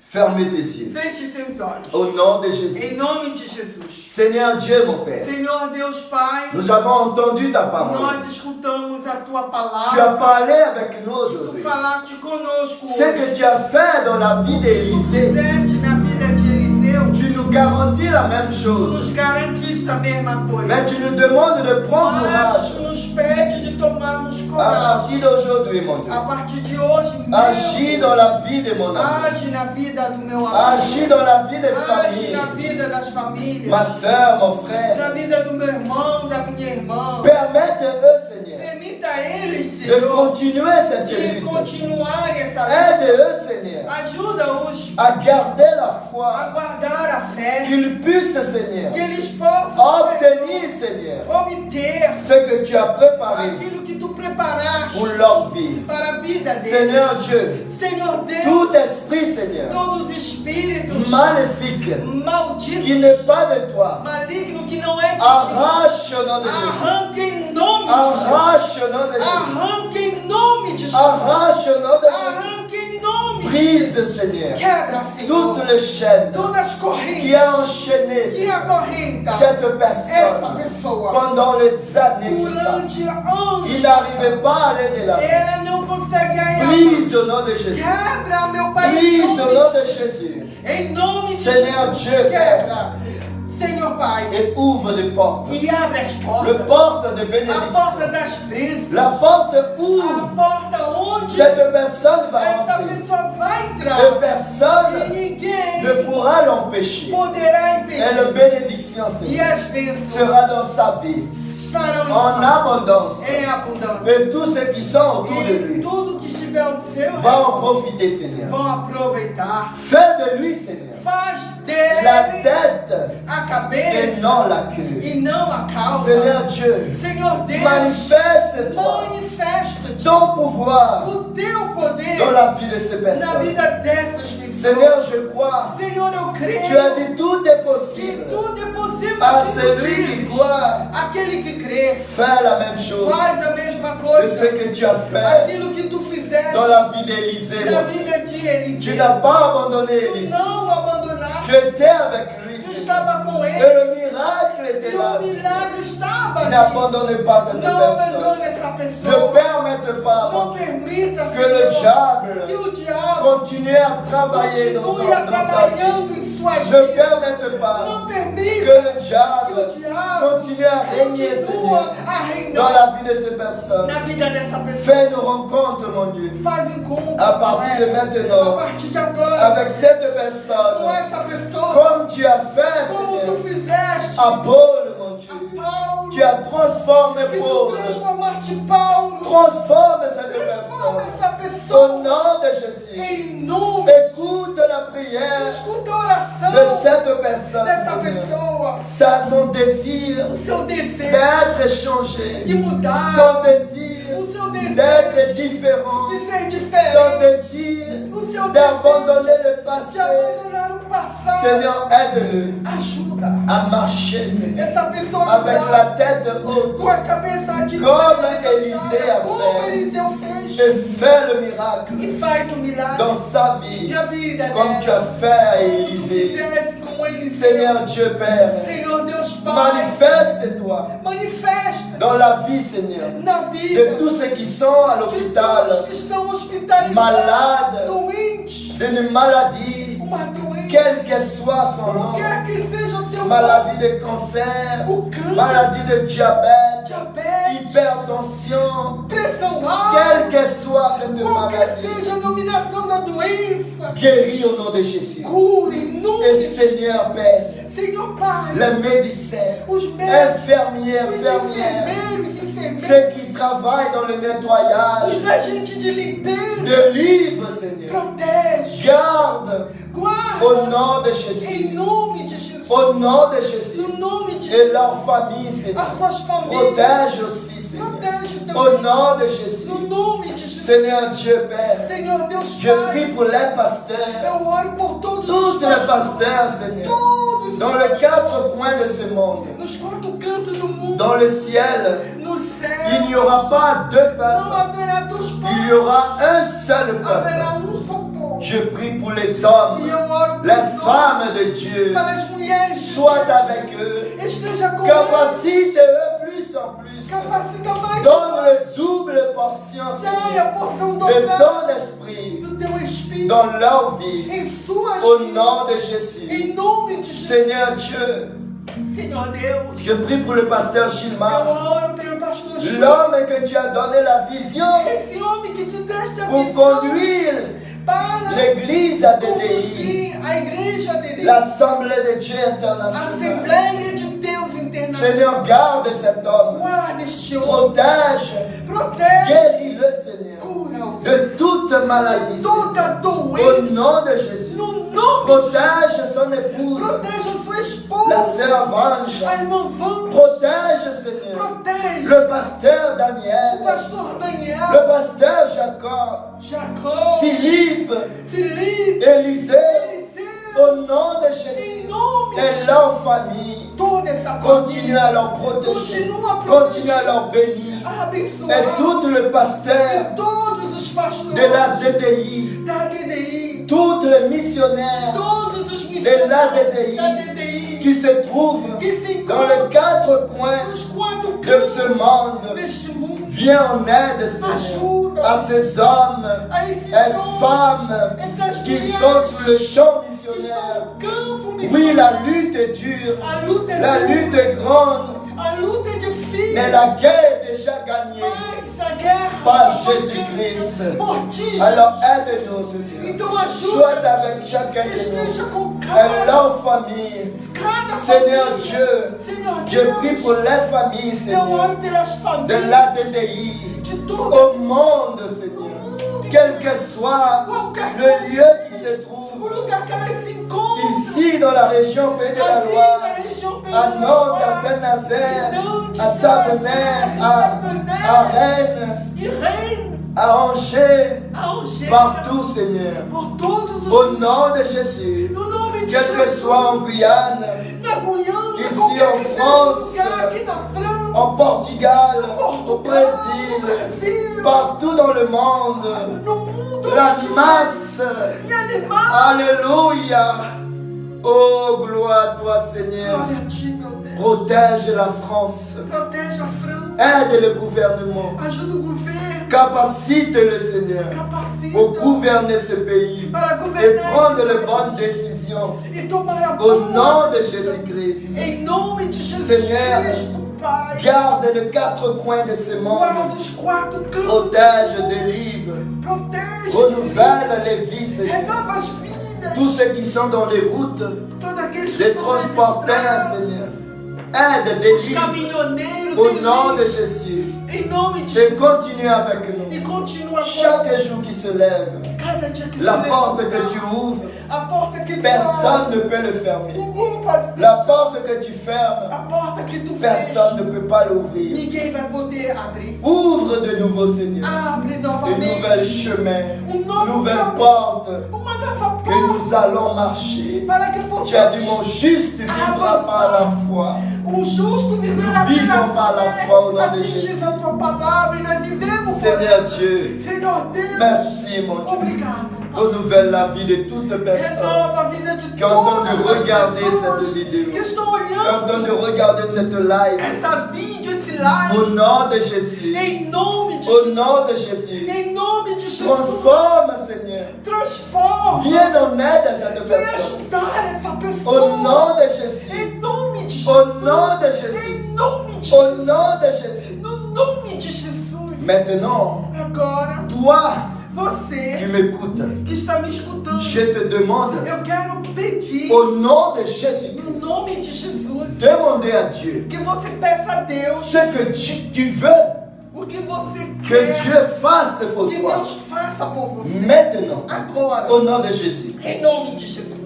Ferme tes yeux. feche seus olhos. Au nom de Jésus. Em nome de Jesus. Seigneur Dieu, mon Père, Senhor Deus Pai, nous avons entendu ta parole. nós escutamos a tua Tu as palavra. parlé avec nous Tu aujourd'hui. falaste conosco Ce hoje. que tu as fait dans la vie Tu d'Élisée, fizeste na vida de Eliseu. tu nous garantis la même Tu chose. nos garantiste a mesma coisa. Mais tu nous demandes de prendre Mas courage. tu nos pede de tomarmos À coragem. partir d'aujourd'hui, mon Dieu. A partir de hoje, Agis dans la vie de mon ami. age na vida do meu amigo. Agis dans la vie des Age familles. na vida das famílias. Ma soeur, mon Na frère. vida do meu irmão, da minha irmã. Permette-eux, Seigneur, Permita a eles, de Senhor, continuer cette de lutte. continuarem essa luta. Aide-eux, Seigneur, Ajuda-os à garder la a foi. guardar a fé. Qu'ils puissent, Seigneur, Que eles possam, obtenir, Seigneur, obter ce que tu as préparé aquilo que tu preparaste pour leur vie. para a vida deles. Seigneur Dieu, Senhor Deus, tout esprit, Seigneur, todos os espíritos maléfique, malditos, qui n'est pas de toi, maligno que não é de ti, arrache au nom de Jésus. arranca em nome de Jesus. Arrache au nom de Jésus. Arranca em nome de Jesus. Arrache au nom de Jésus. Arranca em nome de Jesus. Brise, Seigneur, Quebra, Senhor, toutes les chaînes todas as qui correntes a enchaîné que Seigneur, acorrenta cette essa personne pessoa pendant les années qui passent. durante anos. Il n'arrivait pas à aller de la Ela não consegue ir. Brise au nom de Jésus. Quebra, meu Pai, em Brise au nome nom de de Jésus. Em nome de Seigneur Jesus, Dieu, quebra. Senhor Pai, et ouvre des portes. e abre as Le portas. porte de A bénédiction. porta das bênçãos. La porte A où porta onde cette personne va essa entrer. pessoa vai Et entrar. E personne ninguém ne pourra l'empêcher. poderá Et la impedir. bénédiction, E Seigneur, as bênçãos sera dans sa vie, estarão en abondance. em abundância. Et tous ceux qui sont autour de E lui tudo que estiver ao seu vont en redor profiter, Seigneur. vão aproveitar. Fais de lui, Seigneur, Faz la dele tête a et cabeça non la queue. e não a causa. Seigneur Dieu, Senhor Deus, manifeste-toi manifesta-te ton pouvoir o teu poder dans la vie de ces na personnes. vida dessas pessoas. Seigneur, je crois, Senhor, eu creio tu as dit tout est que possible tudo é possível à assim tu celui qui dizes. croit. Aquele que crê Fais la même chose faz a mesma de ce coisa. que tu as fait Aquilo que tu fizeste dans la vie d'Élisée. na mon Dieu. vida de Tu Eliseu. n'as pas abandonné Tu Élisée. não o abandonaste. Tu étais avec lui, Tu Seigneur. estava com Et ele. le miracle était E là. o Seigneur. milagre estava N'abandonne ali. pas cette Não personne. abandone essa Ne pessoa. permette pas, mon Não Dieu, permita, que le Senhor, diable que o diabo continue à travailler dans continue sa vie. trabalhando em suas Ne vidas. permette pas Não que permita le que o diable diabo continue à régner, continue Seigneur, a dans reinar la vie de ces personnes. na vida dessa pessoa. Fais une rencontre, mon Dieu, Faz encontro à partir de com ela. maintenant, A partir de agora, avec cette com personne, essa pessoa, comme tu as fait, como tu Seigneur, fizeste à Paul, mon Dieu. Paulo, Tu as transformé que tu Paul. transformaste Paulo, Transforme cette transforma personne. essa Au pessoa nom de Jésus. em nome. Écoute la prière Escuta a oração de cette personne. dessa Seigneur. pessoa, Son désir o seu desejo d'être changé. de mudar, Son désir o seu desejo d'être différent. de ser Son diferente, désir o seu desejo d'abandonner le de passé. abandonar o passado. Seigneur, aide-le Ajuda à marcher, Seigneur, essa pessoa a avec mudar la tête haute. com a cabeça de Comme frente, Élisée a como fait. Eliseu fez Et fais le miracle e faz um milagre dans sa vie, na vida comme tu dela. as fait à Como tu Élisée. fizesse com Eliseu. Seigneur Dieu Père, Senhor Deus Pai, manifeste-toi manifesta dans la vie, Seigneur, na vida de tous ceux qui sont à de l'hôpital, todos que estão hospitalizados, malades, doentes, d'une maladie, uma doença, quel que soit son nom, quer que seja o seu maladie de cancer, o câncer, maladie de diabète, diabetes, hypertension, pressão alta, quelle que soit cette qualquer maladie, seja a nominação da doença, guéris au nom de Jésus. cure em nome Et de Seigneur Père, Senhor Pai, les médecins, os médicos, infirmiers, os infirmières, enfermeiros, enfermeiras, ceux qui travaillent dans le nettoyage, os agentes de limpeza, délivre, Seigneur. protege, Garde au guarda, nom de em Jésus. nome de Jesus, Au nom de Jésus. no nome de Et Jesus, leur famille, Seigneur. as suas famílias, Protège aussi, Seigneur. protege Au também, nom de Jésus. no nome de Jesus, Seigneur Dieu Père, Senhor Deus je Pai, prie pour les pasteurs, eu oro por todos tous os les pastores, pasteurs, Seigneur, todos os dans les quatre coins de ce monde. nos quatro cantos do mundo, Dans le ciel, no il n'y céu, aura pas deux não peuples, haverá dois il y povos, aura un seul haverá peuple. só povo. Je prie pour les hommes, E eu oro les pelos homens, femmes de Dieu, para as mulheres, sois avec eux, esteja com eles, capacite-eux plus en plus, capacita mais, donne le double portion, dai a Seigneur, porção de dobrada ton esprit do teu Espírito dans leur vie, em suas au vidas, nom de Jésus. em nome de Jesus. Seigneur Dieu, Senhor Deus, je prie pour le pasteur eu Gilmar, oro pelo pastor Gil, l'homme que tu as donné la vision esse homem que tu deste a pour visão conduire para l'église à DDI, conduzir a igreja de Deus, l'Assemblée de Dieu internationale. Assembleia de Deus Internacional. Seigneur, garde cet homme, Guarda este homem, protège, protege, guéris-le, Seigneur, cura-o de toute maladie, de toda Seigneur. Au doença, nom de Jésus, no nome de protège son épouse, protege a sua la esposa, sœur Vange, a irmã Vânia, protège, Seigneur, protege le pasteur o Daniel, pastor Daniel, le pasteur Jacob, Jacob, Philippe, Felipe, Élisée, Eliseu, au nom de Jésus, em nome de et Jesus, leur famille, toda essa continue família, à leur protéger, continua a continue à proteger, leur bénir, a abençoar, et tout le pasteur e todos os pastores de la DDI, da DDI, tous les missionnaires todos os de missionários la da DDI DDI, qui se trouvent que se dans encontram les quatre coins nos quatro de ce cantos monde, deste mundo, Viens en aide, Seigneur, Ajuda à ces hommes a esses et homens, femmes essas qui mulheres sont sur le champ que missionnaire. estão no campo Oui, la missionário. lutte est dure, A luta é la dura, lutte est grande, a luta é difícil, mais la guerre est déjà gagnée mas a guerra par já foi Jésus-Christ. ganha por ti, Jesus. Alors aide-nous, Seigneur. Então ajuda, Sois avec chacun de esteja nous com et cada, leur famille. cada Seigneur família. Dieu, Senhor je Deus, prie pour les familles, eu Seigneur, oro pelas de famílias l'ADDI, de todo au monde, Seigneur, quel que soit le lieu qui se o trouve, lugar que elas se encontram. ici dans la région Pays de la Ali Loire, na região à Nantes, à Saint-Nazaire, à Savenay, à Rennes, e Reino, à Angers, a Algéria, partout, Seigneur. por todos os Au nom de Jésus, no nome de quel que Jesus, soit en Guyane, na Guiana, ici qualquer en que seja France, o lugar, aqui na França, en Portugal, au Portugal, Brésil, Brasil, partout dans le monde, no mundo, la onde masse. e animais. Alléluia. Oh, gloire à toi, Seigneur. Glória a ti, meu Deus. Protège la France. Protege a França, Aide le gouvernement. ajuda o governo, Capacite le Seigneur capacita pour gouverner ce pays para et governar prendre esse les país bonnes décisions. e tomar a Au boa nom de decisão. Jésus-Christ. Em nome de Jesus Seigneur, Cristo, Pai. Garde les quatre coins de ce Guarda monde. os quatro cantos. Protège, délivre. Protege. Renouvelle les vies, Seigneur. Renova as vidas. Tous ceux qui sont dans les routes, Todos aqueles que les estão nas transporteurs, estradas, Seigneur. Aide, os délivre. caminhoneiros, Au nom de delivery. Jésus. Em nome de Et Jesus. continue avec E nous. continua Chaque jour qui se lève, cada dia que la se porte levanta, que tu ouvres, a porta que tu personne abre, ne peut le fermer. ninguém pode. La porte que tu fermes, A porta que tu personne fecha, ne peut pas l'ouvrir. ninguém vai poder abrir. Ouvre de nouveau, Seigneur, Abre de novamente nouvelles chemins, novo nouvelles caminho, portes uma nova que nous porta allons marcher. para que Tu as dit, possamos. mon juste vivra par la foi. O justo viverá Vivons par la foi au nom de assim Jésus. diz a tua palavra e nós vivemos por Seigneur ela. Dieu, Senhor Deus, merci, mon Dieu. obrigado. Renouvelle la vie de toute personne Renova a vida de qui est en train de todas as regarder pessoas cette vidéo, que estão qui est en olhando train de regarder cette live. essa vídeo, esse live. Au nom de Jésus. Em nome de Au Jesus. nom de Jésus. Em nome de Jesus. Transforme, Seigneur. Transforma. Viens en aide à cette Vem personne. ajudar essa pessoa. Au nom de Jésus. Em nome de Jesus. Au nom de Jésus. Em nome de Au Jesus. nom de Jésus. No nome de Jesus. Maintenant, Agora, toi qui você m'écoutes, que está me escutando, je te demande, eu quero pedir, au nom de no Jésus-Christ, nome de Jesus, demandez à Dieu que você peça a Deus ce que tu veux o que você que quer Dieu fasse pour que toi. Deus faça por você. Maintenant, Agora, au nom de Jésus. em nome de Jesus.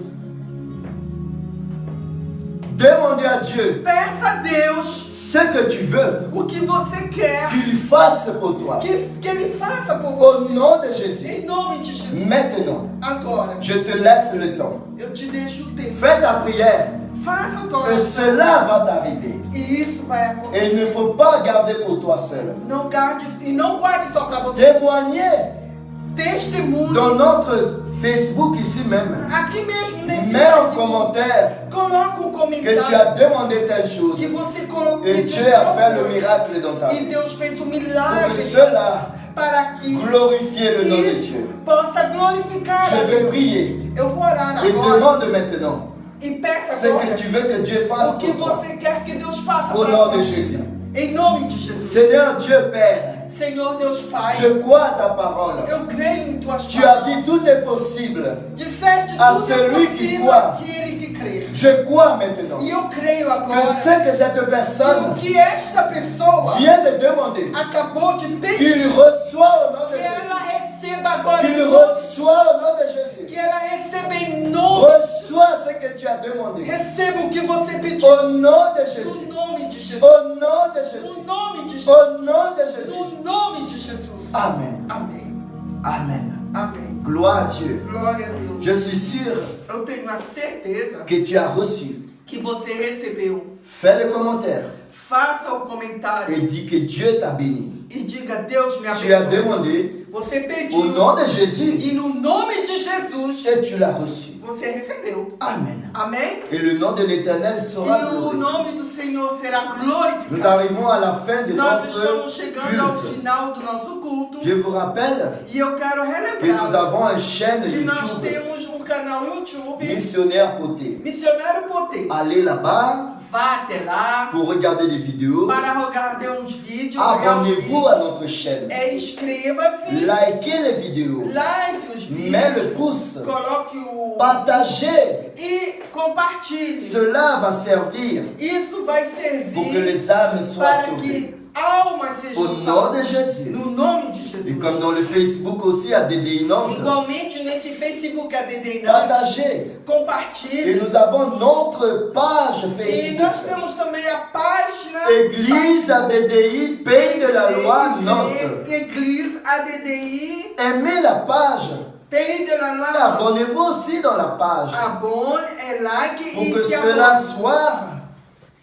Demandez à Dieu Peça a Deus ce que tu veux o que você quer qu'il fasse pour toi. que Ele faça por você. Au nom de Jésus. Em nome de Jesus. Maintenant, Agora, je te laisse le temps. eu te deixo o tempo. Fais ta prière Faça a tua et oração. cela va t'arriver. E isso vai acontecer. Et il ne faut pas garder pour toi seul. Não guarde, e não guarde só para você. Témoignez Testemunhe. dans notre Facebook ici même. Aqui mesmo nesse Mets en Facebook, commentaire coloca um que comentário tu as demandé telle chose que você colocou et Dieu a fait le miracle dans ta e vie. Deus fez um Pour milagre que cela para que glorifie le nom de isso Dieu. possa glorificar Je a vais Deus. prier Eu vou orar et agora demande maintenant e peça ce agora que tu veux que Dieu fasse o que pour toi. você quer que Deus faça Au para nom sua de vida. Jésus. Em nome de Jesus. Seigneur Dieu Père, Senhor Deus Pai, je crois à ta parole. eu creio em tuas Tu as palavras. dit tout est possible. Disseste a tudo é celui que possível croit. àquele que crê. Je crois maintenant E eu creio agora que ce que cette que o personne que esta pessoa vient de demander, acabou de qu'il pedir, reçoit au nom de que ela Jésus. receba agora Qu'il em nome, reçoit au nom de Jésus. que ela receba em nome, Reçois ce que tu as demandé. receba o que você pediu Au nom de Jésus. no nome de Jesus, Au nom de Jésus. no nome de Jesus, Au nom de Jésus. no nome de Jesus. Amen. Amém. Amen. Amém. Gloire à Dieu. Glória a Deus. Je suis sûr Eu tenho a certeza que tu as reçu. que você recebeu. Fais le commentaire Faça o et comentário dis que Dieu t'a béni. e diga: Deus me Tu as abençoe. demandé Você au pediu. nom de Jésus E no nome de Jesus, et tu l'as reçu. você recebeu. Amen. Amém? Et le nom de l'Éternel E sera o glorifié. nome do Senhor será Nous glorificado. arrivons à la fin de Nós notre estamos chegando ao culte. final do nosso culto. Je vous rappelle E eu quero que nous relembrar avons une chaîne que nós YouTube, temos um canal YouTube, Missionnaire Poté. Missionário Poté. Allez là-bas Vá até lá pour regarder des vidéos. para rogar de uns vídeos. olhar os Abonnez-vous à notre chaîne. Inscreva-se, Likez les vidéos. like os Mets le vídeos, pouce. coloque o... Partagez. E compartilhe. Cela va servir Isso vai pour que servir les âmes soient para sauvées. que almas sejam Au nom de salvas. Jésus. No nome de Et Jesus. comme dans le Facebook aussi à DDI Nantes, Igualmente nesse Facebook ADD Nantes, partagez. Et compartilhe. nous avons notre page E Facebook. nós temos também a página Église ADDI, Pays de la Loi, Nantes. Église ADDI, Aimez la page. Pays de la Loi. Et abonnez-vous aussi dans la page. Abonne, like Pour e que se cela abonne. soit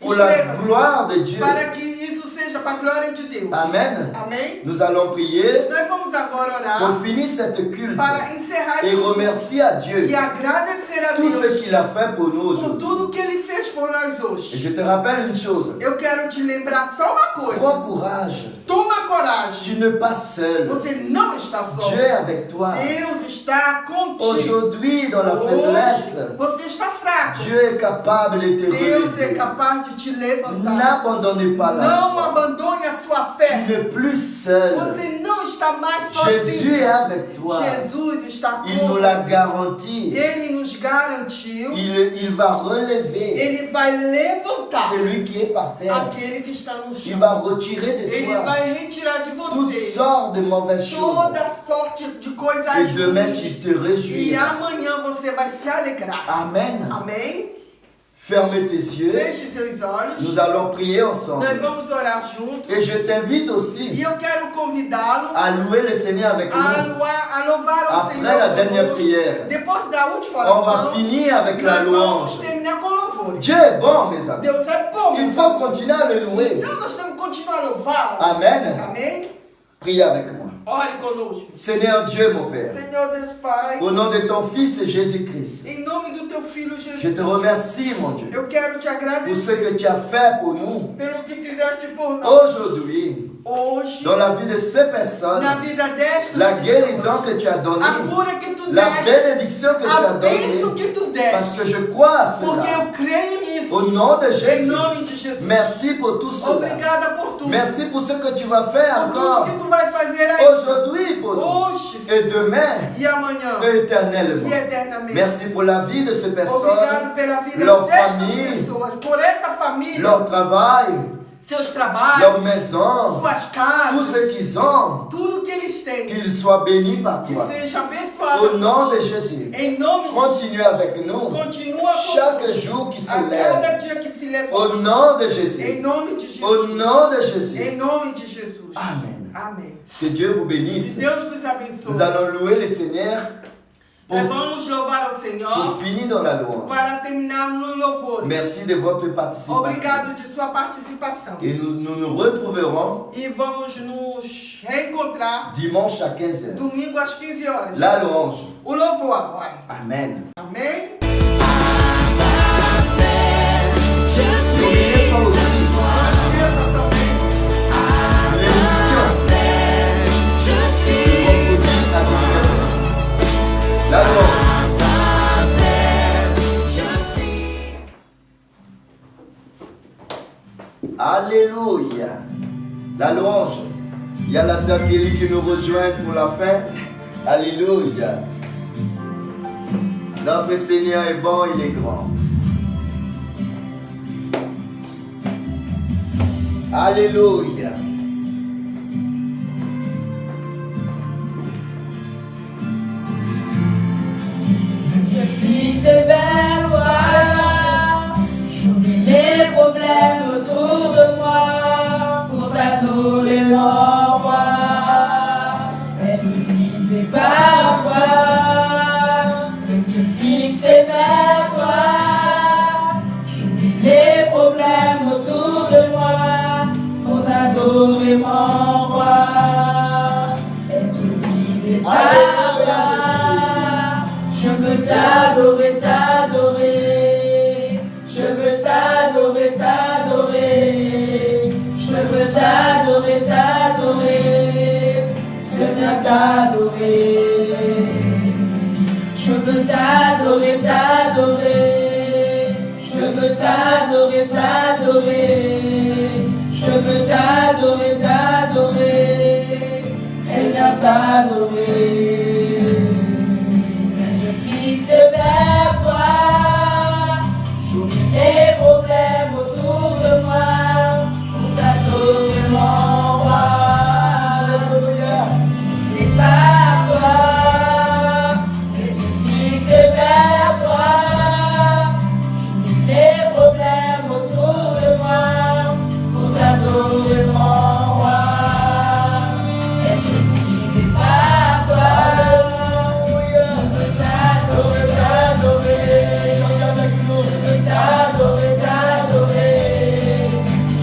pour la Inscreva-se. gloire de Dieu. Para que isso seja para a glória de Deus. Amen. Amém? Nous allons prier Nós vamos agora pour orar finir cette culte para encerrar et remercier à Dieu e agradecer a tout Deus ce qu'il a fait pour nous por aujourd'hui. tudo que Ele fez por nós Et hoje. je te rappelle une chose. Eu quero te lembrar só uma coisa. Prends courage. Toma coragem. Tu n'es pas seul. Você não está só. Dieu est avec toi. Deus está contigo. Aujourd'hui, dans la faiblesse, Hoje, você está fraco. Dieu est capable de te Deus é relever. capaz de te levantar. N'abandonnez pas la Não foi. abandone a sua Tu fé. n'es plus seul. Você não está mais Jésus est sozinho. avec toi. Jesus está Il nous l'a conosco. garanti. Ele nos garantiu. Il va relever Ele vai levantar celui qui est par terre. aquele que está no Il chão. va retirer de Ele toi vai retirar de toutes você sortes de mauvaises choses. toda sorte de coisas Et demain, ruins. tu te E réjouis. amanhã você vai se alegrar. Amen. Amém? Ferme tes yeux. Feche seus olhos. Nous allons prier Nós ensemble. vamos orar juntos. Et je t'invite E aussi eu quero convidá-lo à louer le Seigneur avec nous. a louvar ao Après Senhor la dernière conosco. prière, Depois da última on va oração, finir avec la nós vamos louange. terminar com louvor. Dieu est bon, mes amis. Deus é bom. Il meus faut amigos. continuer à le louer. Então nós temos que continuar a louvá-lo. Amen. Amém? Priez avec moi. Ore conosco. Seigneur Dieu, mon Père, Senhor Deus Pai, au nom de ton Fils Jésus-Christ, em nome do teu Filho Jesus, je te remercie, mon Dieu, eu quero te pour agradecer ce que tu as fait pour nous pelo que fizeste por nós aujourd'hui, hoje, dans la vie de ces personnes, na vida destas la pessoas. guérison que tu as donnée, A cura que tu la deste, bénédiction que tu as a bênção donnée, que tu parce deste, que je crois à porque cela. eu creio nisso, Au nom de em Jésus, nome de Jesus. merci pour tout cela. Obrigada por tudo. Merci pour ce que tu vas faire Por tudo encore que tu vai fazer aí aujourd'hui pour nous hoje et demain e amanhã éternellement. e eternamente. Merci pour la vie de ces personnes, Obrigado pela vida leur destas famille, pessoas, por essa família, leur travail, seus trabalhos, leur maison, suas tout casas, ce qu'ils ont, tudo que eles têm, qu'ils soient bénis par que toi. seja Au abençoado. nom de Jésus, Em nome de continue avec nous continua chaque conosco jour qui se a cada lève. dia que se levanta. Au nom de Em Jésus, nome de Jesus. au nom de Jésus. Em nome de Jesus. Amen. Amém. Que Dieu vous Que bénisse. Deus nos abençoe. Nous allons louer le Seigneur Nós pour, vamos louvar ao Senhor pour finir dans la louange. para terminar no louvor. Merci de votre participation. Obrigado de sua participação. Et nous retrouverons E vamos nos reencontrar dimanche à 15h. domingo às 15 horas. La louange. O louvor agora. Amen. Amém? Je N'oubliez suis pas aussi l'émission je suis du vendredi à 19h. La louange. je suis Alléluia. La louange. Il y a la sœur Kelly qui nous rejoint pour la fin. Alléluia. Notre Seigneur est bon, il est grand. Alléluia. Les yeux fixés vers toi, j'oublie les problèmes autour de moi pour t'adorer mon roi, être guidé par toi. Les yeux fixés vers toi, j'oublie les problèmes autour de moi pour t'adorer t'adorer, t'adorer. Je veux t'adorer, t'adorer. Je veux t'adorer, t'adorer. Seigneur, t'adorer. Je veux t'adorer, t'adorer. Je veux t'adorer, t'adorer. Je veux t'adorer, t'adorer. Seigneur, t'adorer. Je fixe vers toi. J'oublie les problèmes autour de moi pour t'adorer, mon roi. Alléluia. Et par toi, les yeux fixés vers toi. J'oublie les problèmes autour de moi pour t'adorer, mon roi. Et je guidé par toi. Alléluia. Je veux t'adorer, t'adorer. Chantez avec nous. Je veux t'adorer, t'adorer.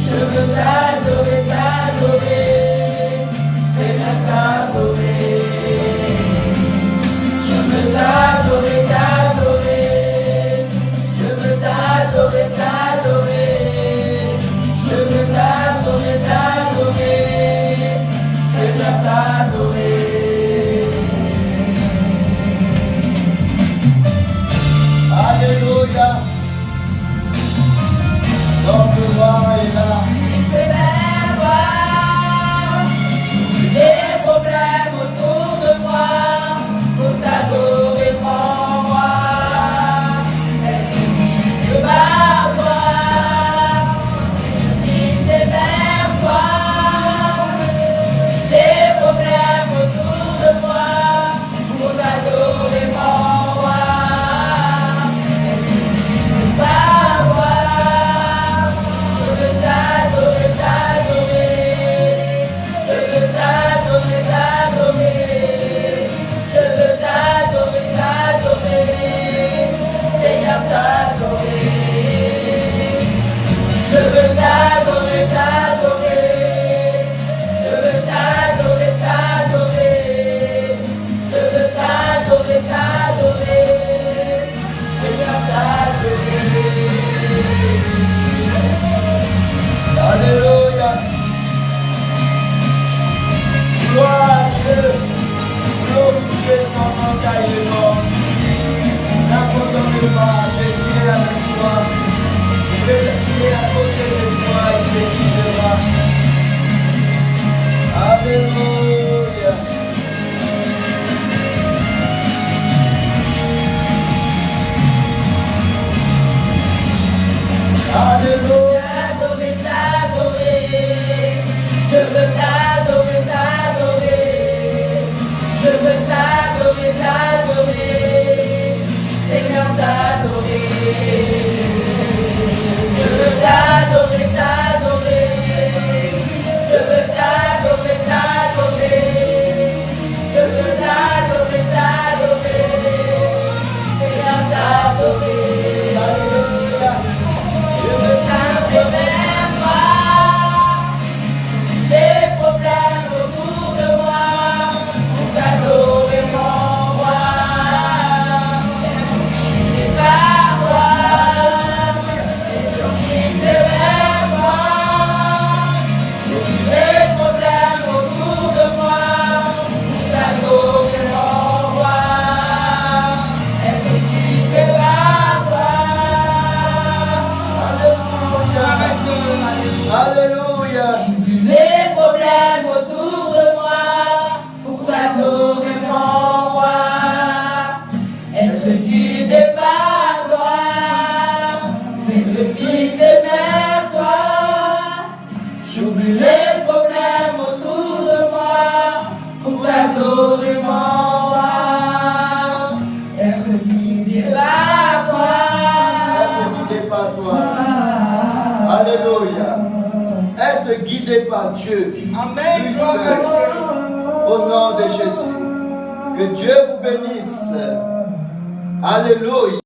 Je veux t'adorer, t'adorer. Seigneur, t'adorer. Je veux t'adorer, t'adorer. Je veux t'adorer, t'adorer. Je veux t'adorer, t'adorer. Seigneur, t'adorer. Alléluia. Notre roi est là. Fixe vers toi. J'oublie les problèmes autour de moi pour t'adorer, mon roi. Être guidé par toi. Fixe vers toi. J'oublie les problèmes autour de moi pour t'adorer, mon roi. Être guidé par toi. Je veux t'adorer, t'adorer. Je veux t'adorer, t'adorer. Je veux t'adorer, t'adorer. Seigneur, t'adorer. Je veux t'adorer, t'adorer. Je veux t'adorer, t'adorer. Je veux t'adorer, t'adorer. Seigneur, t'adorer. Alléluia. Gloire à Dieu. Glorifiez son nom car il est mort. N'abandonne pas, je suis avec toi. Il est à côté de toi, il te guidera. Alléluia. Alléluia. T'adorer, t'adorer. Je veux t'adorer, t'adorer. Je veux t'adorer, t'adorer. Seigneur, t'adorer. Je veux t'adorer, t'adorer. Je veux t'adorer, t'adorer. Je veux t'adorer, t'adorer. Seigneur, t'adorer. Alléluia. Je veux t'adorer vers toi. Les problèmes autour de moi pour t'adorer, mon roi. Et par toi, les jours fixés vers toi. J'oublie les problèmes autour de moi pour t'adorer, mon roi. Être guidé par toi. Alléluia. Les problèmes autour de moi pour t'adorer, mon roi. Être guidé par toi. Les yeux fixés vers toi. J'oublie les problèmes autour de moi pour t'adorer, mon roi. Être guidé par toi. Être guidé par toi. Alléluia. Être guidé par Dieu. Amen. Lui Gloire à seul. Dieu. Au nom de Jésus. Que Dieu vous bénisse. Alléluia.